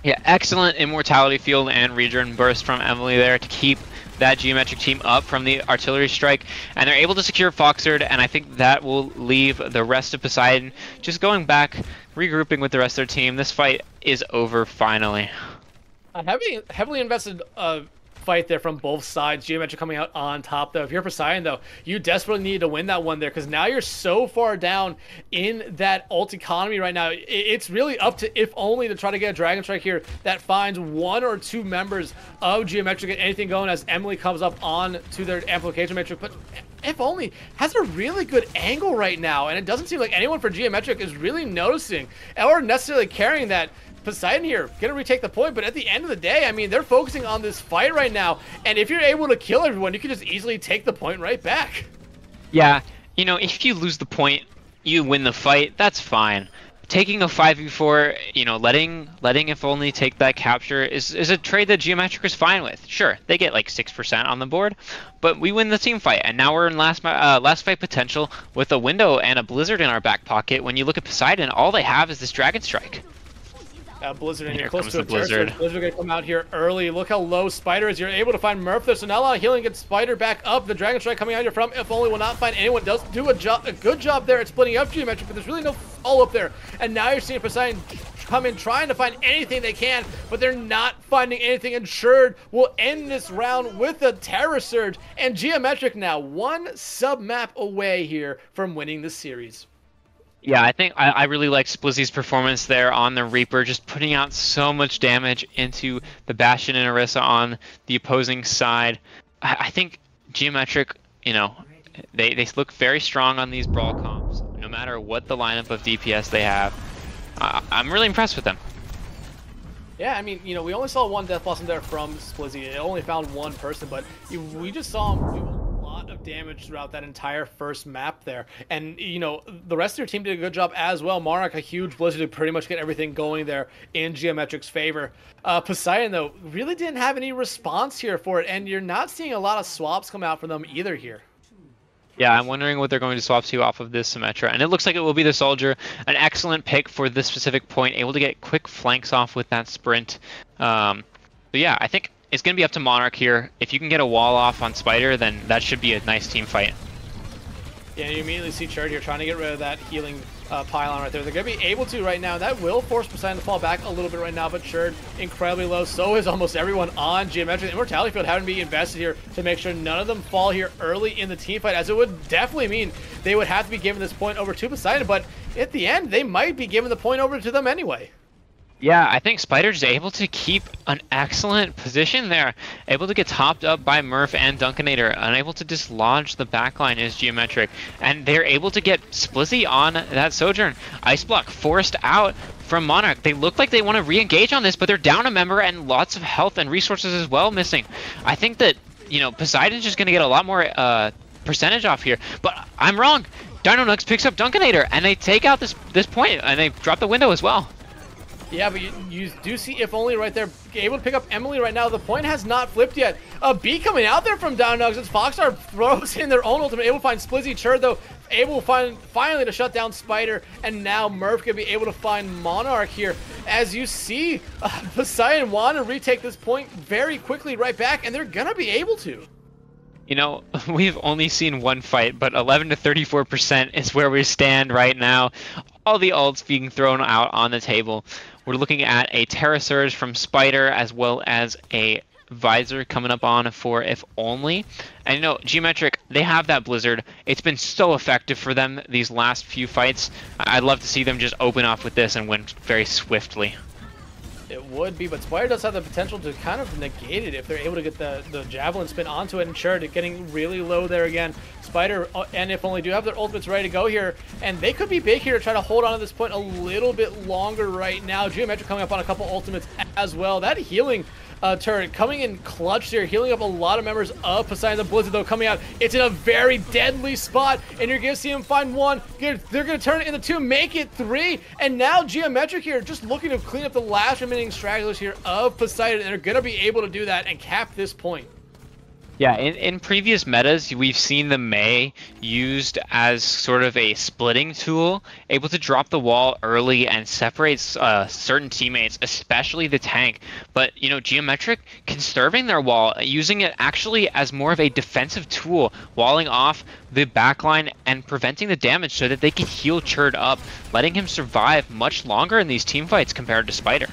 Yeah, excellent Immortality Field and Regeneration Burst from Emily there to keep that Geometric team up from the Artillery Strike, and they're able to secure Foxard, and I think that will leave the rest of Poseidon just going back, regrouping with the rest of their team. This fight is over finally. Heavily invested fight there from both sides. Geometric coming out on top, though. If you're Poseidon, though, you desperately need to win that one there, because now you're so far down in that ult economy right now. It's really up to If Only to try to get a Dragon Strike here that finds 1 or 2 members of Geometric and anything going as Emily comes up on to their amplification matrix. But If Only has a really good angle right now, and it doesn't seem like anyone for Geometric is really noticing or necessarily carrying that. Poseidon here gonna retake the point, but at the end of the day, I mean, they're focusing on this fight right now, and if you're able to kill everyone, you can just easily take the point right back. Yeah, you know, if you lose the point, you win the fight, that's fine. Taking a 5v4, you know, letting If Only take that capture is a trade that Geometric is fine with. Sure, they get like 6% on the board, but we win the team fight, and now we're in last fight potential with a window and a Blizzard in our back pocket. When you look at Poseidon, all they have is this Dragon Strike. Blizzard in here, Here close to comes a the Blizzard. Blizzard gonna come out here early. Look how low Spider is. You're able to find Murph there, so now a lot of healing gets Spider back up. The Dragon Strike coming out here from If Only will not find anyone. Does do a good job there at splitting up Geometric, but there's really no follow-up there. And now you're seeing Poseidon come in trying to find anything they can, but they're not finding anything. And Sherd will end this round with a Terror Surge, and Geometric now 1 sub-map away here from winning the series. Yeah, I think I really like Splizzy's performance there on the Reaper, just putting out so much damage into the Bastion and Orisa on the opposing side. I think Geometric, you know, they look very strong on these brawl comps, no matter what the lineup of DPS they have. I'm really impressed with them. Yeah, I mean, you know, we only saw 1 Death Blossom there from Splizzy. It only found 1 person, but we just saw him do a lot of damage throughout that entire first map there. And, you know, the rest of your team did a good job as well. Monarch, a huge Blizzard to pretty much get everything going there in Geometric's favor. Poseidon, though, really didn't have any response here for it, and you're not seeing a lot of swaps come out from them either here. Yeah, I'm wondering what they're going to swap to off of this Symmetra, and it looks like it will be the Soldier. An excellent pick for this specific point, able to get quick flanks off with that sprint. But yeah, I think it's going to be up to Monarch here. If you can get a wall off on Spider, then that should be a nice team fight. Yeah, you immediately see Cherd here trying to get rid of that healing pylon right there. They're going to be able to right now. That will force Poseidon to fall back a little bit right now, but Cherd incredibly low. So is almost everyone on Geometric. Immortality Field having to be invested here to make sure none of them fall here early in the team fight, as it would definitely mean they would have to be given this point over to Poseidon, but at the end, they might be giving the point over to them anyway. Yeah, I think Spider's able to keep an excellent position there. Able to get topped up by Murph and Dunkinator. Unable to dislodge the backline is Geometric. And they're able to get Splizzy on that Sojourn. Ice Block forced out from Monarch. They look like they want to re-engage on this, but they're down a member and lots of health and resources as well missing. I think that, you know, Poseidon's just going to get a lot more percentage off here. But I'm wrong. Dino Nux picks up Dunkinator, and they take out this point, and they drop the window as well. Yeah, but you do see If Only right there, able to pick up Emily right now. The point has not flipped yet. A B coming out there from Dino Nux. It's Foxstar throws in their own ultimate, able to find Splizzy. Churd, though, able to finally to shut down Spider, and now Murph can be able to find Monarch here. As you see, Poseidon want to retake this point very quickly right back, and they're going to be able to. You know, we've only seen one fight, but 11 to 34% is where we stand right now. All the ults being thrown out on the table. We're looking at a Terra Surge from Spider, as well as a Visor coming up on for If Only. And you know, Geometric, they have that Blizzard. It's been so effective for them these last few fights. I'd love to see them just open off with this and win very swiftly. It would be, but Spider does have the potential to kind of negate it if they're able to get the Javelin spin onto it, and Churd getting really low there again. Spider and If Only do have their ultimates ready to go here, and they could be big here to try to hold on to this point a little bit longer right now. Geometric coming up on a couple ultimates as well. That healing turret coming in clutch here, healing up a lot of members of Poseidon. The Blizzard, though, coming out. It's in a very deadly spot, and you're going to see him find one. They're going to turn it into two, make it three, and now Geometric here just looking to clean up the last remaining stragglers here of Poseidon, and they're going to be able to do that and cap this point. Yeah, in previous metas, we've seen the Mei used as sort of a splitting tool, able to drop the wall early and separate certain teammates, especially the tank. But, you know, Geometric conserving their wall, using it actually as more of a defensive tool, walling off the backline and preventing the damage so that they can heal Churd up, letting him survive much longer in these team fights compared to Spider.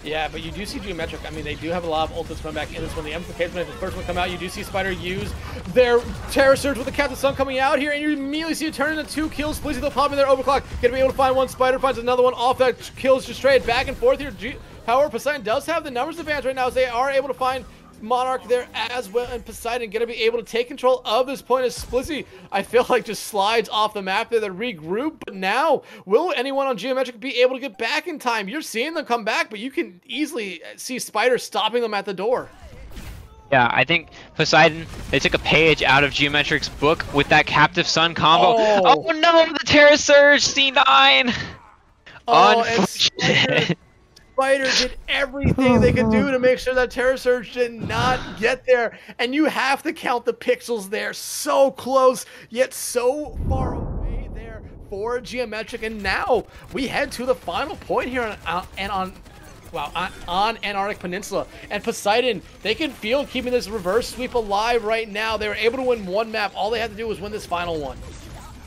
Yeah, but you do see Geometric. I mean, they do have a lot of ultimates coming back in this one. The Amplification, when the first one come out, you do see Spider use their Terror Surge with the Captain Sun coming out here, and you immediately see it turn into 2 kills. Splizzy, they'll pop in their Overclock. Gonna be able to find one. Spider finds another one off that kills, just straight back and forth here. However, Poseidon does have the numbers advantage right now, as they are able to find Monarch there as well, and Poseidon gonna be able to take control of this point as Splizzy, I feel like, just slides off the map there to regroup. But now, will anyone on Geometric be able to get back in time? You're seeing them come back, but you can easily see Spider stopping them at the door. Yeah, I think Poseidon, they took a page out of Geometric's book with that Captive Sun combo. Oh no, the Terra Surge, C9! Unfortunate. Spider did everything they could do to make sure that Terror Surge did not get there, and you have to count the pixels there. So close, yet so far away there for Geometric, and now we head to the final point here on Antarctic Peninsula. And Poseidon, they can feel keeping this reverse sweep alive right now. They were able to win one map. All they had to do was win this final one.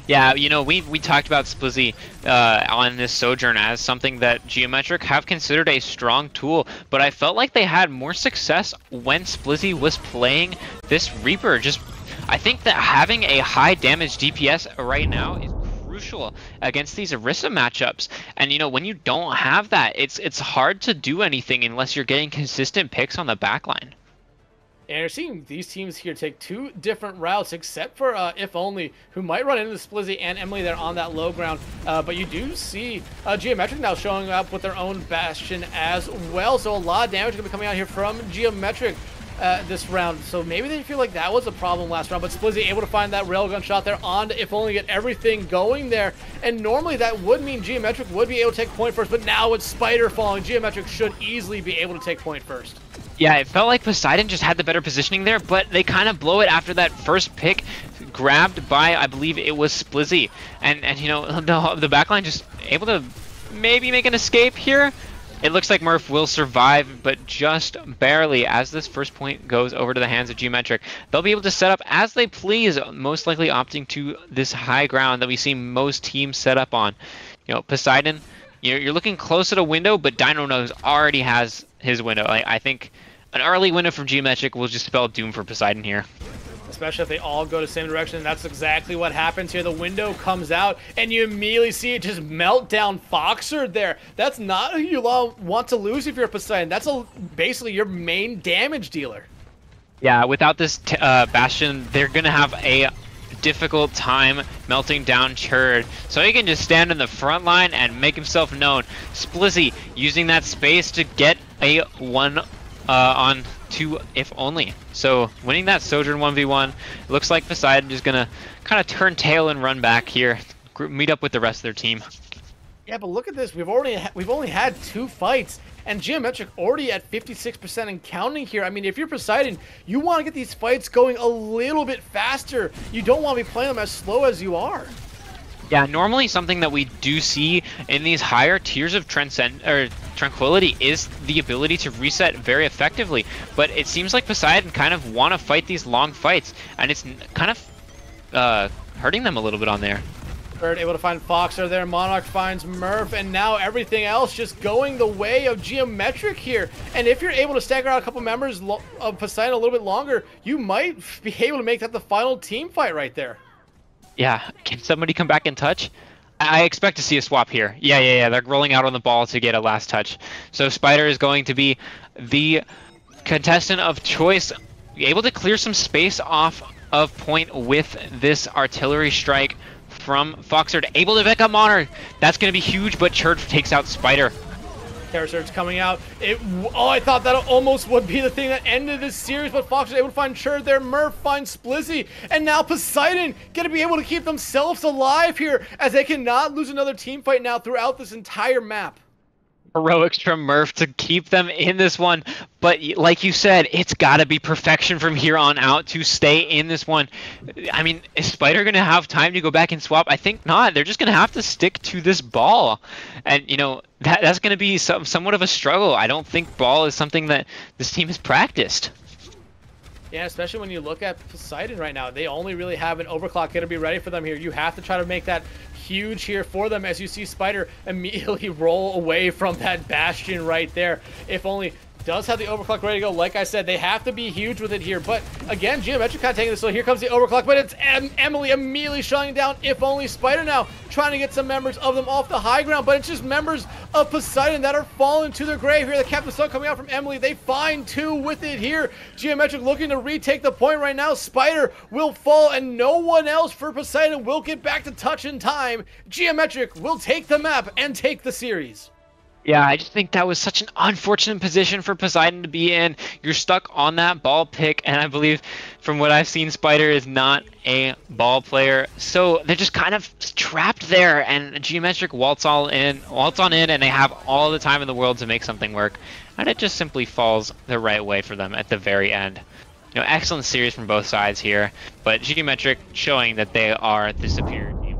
Yeah, you know, we talked about Splizzy on this Sojourn as something that Geometric have considered a strong tool, but I felt like they had more success when Splizzy was playing this Reaper. I think that having a high damage DPS right now is crucial against these Orisa matchups. And you know, when you don't have that, it's hard to do anything unless you're getting consistent picks on the backline. And you're seeing these teams here take 2 different routes, except for If Only, who might run into Splizzy and Emily there on that low ground. But you do see Geometric now showing up with their own Bastion as well. So a lot of damage going to be coming out here from Geometric this round. So maybe they feel like that was a problem last round. But Splizzy able to find that railgun shot there on If Only, get everything going there. And normally that would mean Geometric would be able to take point first. But now with Spider falling, Geometric should easily be able to take point first. Yeah, it felt like Poseidon just had the better positioning there, but they kind of blow it after that first pick grabbed by, I believe it was Splizzy. And you know, the backline just able to maybe make an escape here. It looks like Murph will survive, but just barely, as this first point goes over to the hands of Geometric. They'll be able to set up as they please, most likely opting to this high ground that we see most teams set up on. You know, Poseidon, you're looking close at a window, but Dino Nose already has his window. I think an early window from Geometric will just spell doom for Poseidon here. especially if they all go the same direction. And that's exactly what happens here. The window comes out, and you immediately see it just melt down Foxer there. That's not who you want to lose if you're Poseidon. That's basically your main damage dealer. Yeah, without this Bastion, they're going to have a difficult time melting down Churd. So he can just stand in the front line and make himself known. Splizzy using that space to get a 1 on 2 if only. So winning that Sojourn 1v1, looks like Poseidon is going to kind of turn tail and run back here, meet up with the rest of their team. Yeah, but look at this. We've only had 2 fights, and Geometric already at 56% and counting here. I mean, if you're Poseidon, you want to get these fights going a little bit faster. You don't want to be playing them as slow as you are. Yeah, normally something that we do see in these higher tiers of Tranquility is the ability to reset very effectively. But it seems like Poseidon kind of want to fight these long fights, and it's kind of hurting them a little bit on there. Bird able to find Foxer there. Monarch finds Murph, and now everything else just going the way of Geometric here. And if you're able to stagger out a couple members of Poseidon a little bit longer, you might be able to make that the final team fight right there. Yeah, can somebody come back and touch? I expect to see a swap here. Yeah, they're rolling out on the ball to get a last touch. So Spider is going to be the contestant of choice, able to clear some space off of point with this artillery strike from Foxer, able to pick up Monarch. That's going to be huge, but Churd takes out Spider. Terrasurge coming out. I thought that almost would be the thing that ended this series, but Fox was able to find Churd there. Murph finds Splizzy, and now Poseidon going to be able to keep themselves alive here, as they cannot lose another team fight now throughout this entire map. Heroics from Murph to keep them in this one, but like you said, it's got to be perfection from here on out to stay in this one. I mean, is Spider going to have time to go back and swap? I think not. They're just going to have to stick to this ball, and you know that's going to be somewhat of a struggle. I don't think ball is something that this team has practiced. Yeah, especially when you look at Poseidon right now. They only really have an overclock going to be ready for them here. You have to try to make that huge here for them, as you see Spider immediately roll away from that Bastion right there. If only does have the overclock ready to go. Like I said, they have to be huge with it here. But again, Geometric kind of taking this. So here comes the overclock, but it's Emily immediately shutting down. If only Spider now trying to get some members of them off the high ground, but it's just members of Poseidon that are falling to their grave here. The Captain Sun coming out from Emily. They find 2 with it here. Geometric looking to retake the point right now. Spider will fall, and no one else for Poseidon will get back to touch in time. Geometric will take the map and take the series. Yeah, I just think that was such an unfortunate position for Poseidon to be in. You're stuck on that ball pick, and I believe from what I've seen, Spider is not a ball player. So they're just kind of trapped there, and Geometric waltz on in, and they have all the time in the world to make something work. And it just simply falls the right way for them at the very end. You know, excellent series from both sides here, but Geometric showing that they are the superior team.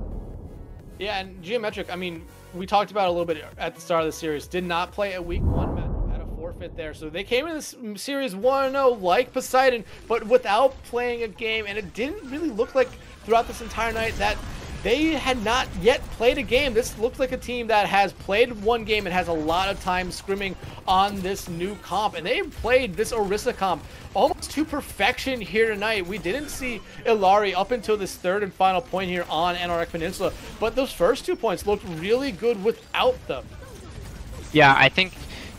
Yeah, and Geometric, I mean, we talked about it a little bit at the start of the series, did not play a week 1 match, had a forfeit there. So they came into this series 1-0 like Poseidon, but without playing a game, and it didn't really look like throughout this entire night that they had not yet played a game. This looks like a team that has played 1 game and has a lot of time scrimming on this new comp, and they played this Orisa comp almost to perfection here tonight. We didn't see Illari up until this 3rd and final point here on Antarctic Peninsula, but those first 2 points looked really good without them. Yeah, I think,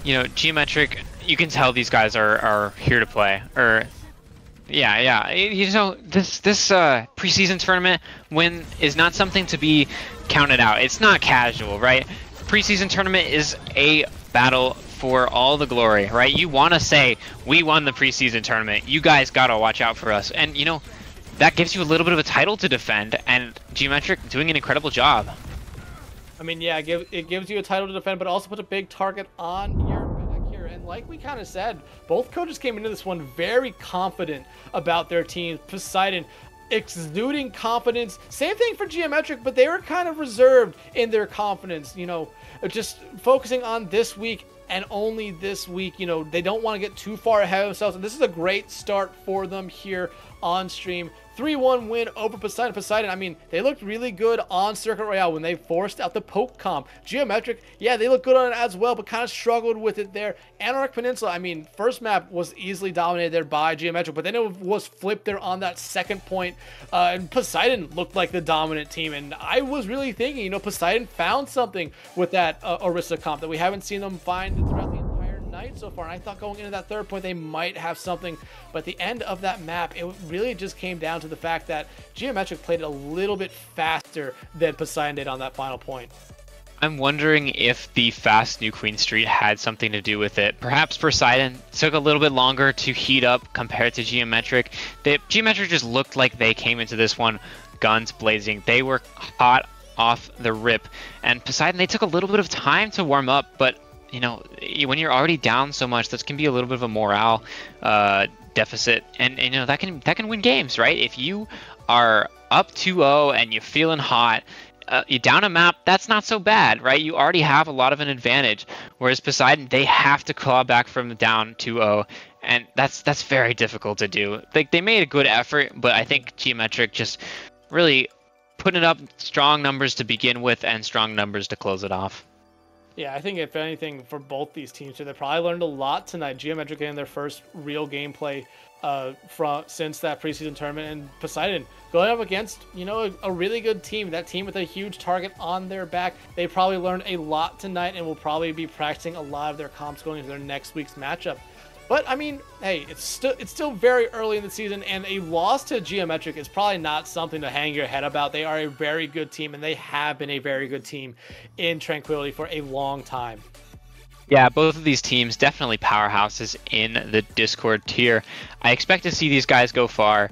you know, Geometric, you can tell these guys are here to play. Yeah. You know, this preseason tournament win is not something to be counted out. It's not casual, right? Preseason tournament is a battle for all the glory, right? You want to say, we won the preseason tournament. You guys got to watch out for us. And, you know, that gives you a little bit of a title to defend, and Geometric doing an incredible job. I mean, yeah, it gives you a title to defend, but also puts a big target on your back here. And like we kind of said, both coaches came into this one very confident about their teams. Poseidon exuding confidence. Same thing for Geometric, but they were kind of reserved in their confidence, you know, just focusing on this week and only this week. You know, they don't want to get too far ahead of themselves, and this is a great start for them here on stream. 3-1 win over Poseidon. Poseidon, I mean, they looked really good on Circuit Royale when they forced out the poke comp. Geometric, yeah, they looked good on it as well, but kind of struggled with it there. Antarctic Peninsula, I mean, first map was easily dominated there by Geometric, but then it was flipped there on that second point. And Poseidon looked like the dominant team, and I was really thinking, you know, Poseidon found something with that Orisa comp that we haven't seen them find throughout the entire night so far. And I thought going into that third point they might have something, but at the end of that map it really just came down to the fact that Geometric played a little bit faster than Poseidon did on that final point. I'm wondering if the fast New Queen Street had something to do with it. Perhaps Poseidon took a little bit longer to heat up compared to Geometric. Geometric just looked like they came into this one guns blazing. They were hot off the rip, and Poseidon, they took a little bit of time to warm up, but you know, when you're already down so much, this can be a little bit of a morale deficit, and you know that can win games, right? If you are up 2-0 and you're feeling hot, you down a map, that's not so bad, right? You already have a lot of an advantage. Whereas Poseidon, they have to claw back from down 2-0, and that's very difficult to do. They made a good effort, but I think Geometric just really putting up strong numbers to begin with and strong numbers to close it off. Yeah, I think if anything for both these teams, they probably learned a lot tonight. Geometric getting their first real gameplay since that preseason tournament, and Poseidon going up against, you know, a really good team. That team with a huge target on their back. They probably learned a lot tonight and will probably be practicing a lot of their comps going into their next week's matchup. But I mean, hey, it's still very early in the season, and a loss to Geometric is probably not something to hang your head about. They are a very good team, and they have been a very good team in Tranquility for a long time. Yeah, both of these teams definitely powerhouses in the Discord tier. I expect to see these guys go far.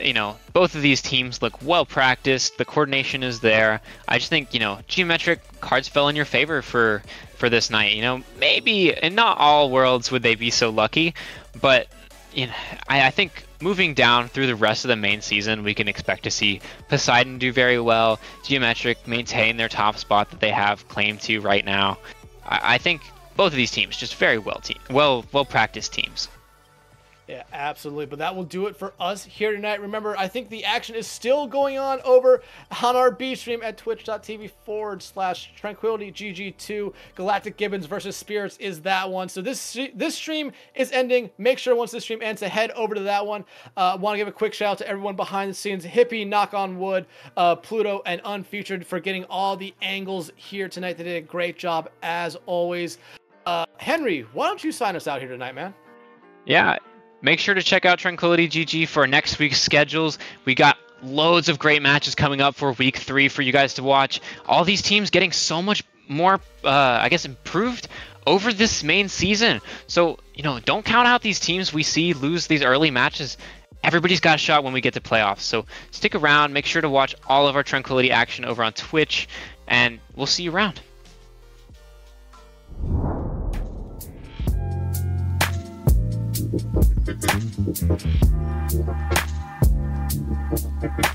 You know, both of these teams look well practiced. The coordination is there. I just think, you know, Geometric cards fell in your favor for this night. You know, maybe in not all worlds would they be so lucky, but you know, I think moving down through the rest of the main season, we can expect to see Poseidon do very well, Geometric maintain their top spot that they have claimed to right now. I think both of these teams just very well practiced teams. Yeah, absolutely. But that will do it for us here tonight. Remember, I think the action is still going on over on our B stream at twitch.tv/TranquilityGG2. Galactic Gibbons versus Spirits is that one. So this stream is ending. Make sure once this stream ends to head over to that one. Want to give a quick shout out to everyone behind the scenes. Hippy, Knock on Wood, Pluto, and Unfeatured for getting all the angles here tonight. They did a great job as always. Henry, why don't you sign us out here tonight, man? Yeah. Make sure to check out Tranquility GG for next week's schedules. We got loads of great matches coming up for week 3 for you guys to watch. All these teams getting so much more, I guess, improved over this main season. So, you know, don't count out these teams we see lose these early matches. Everybody's got a shot when we get to playoffs. So stick around. Make sure to watch all of our Tranquility action over on Twitch, and we'll see you around. Thank you.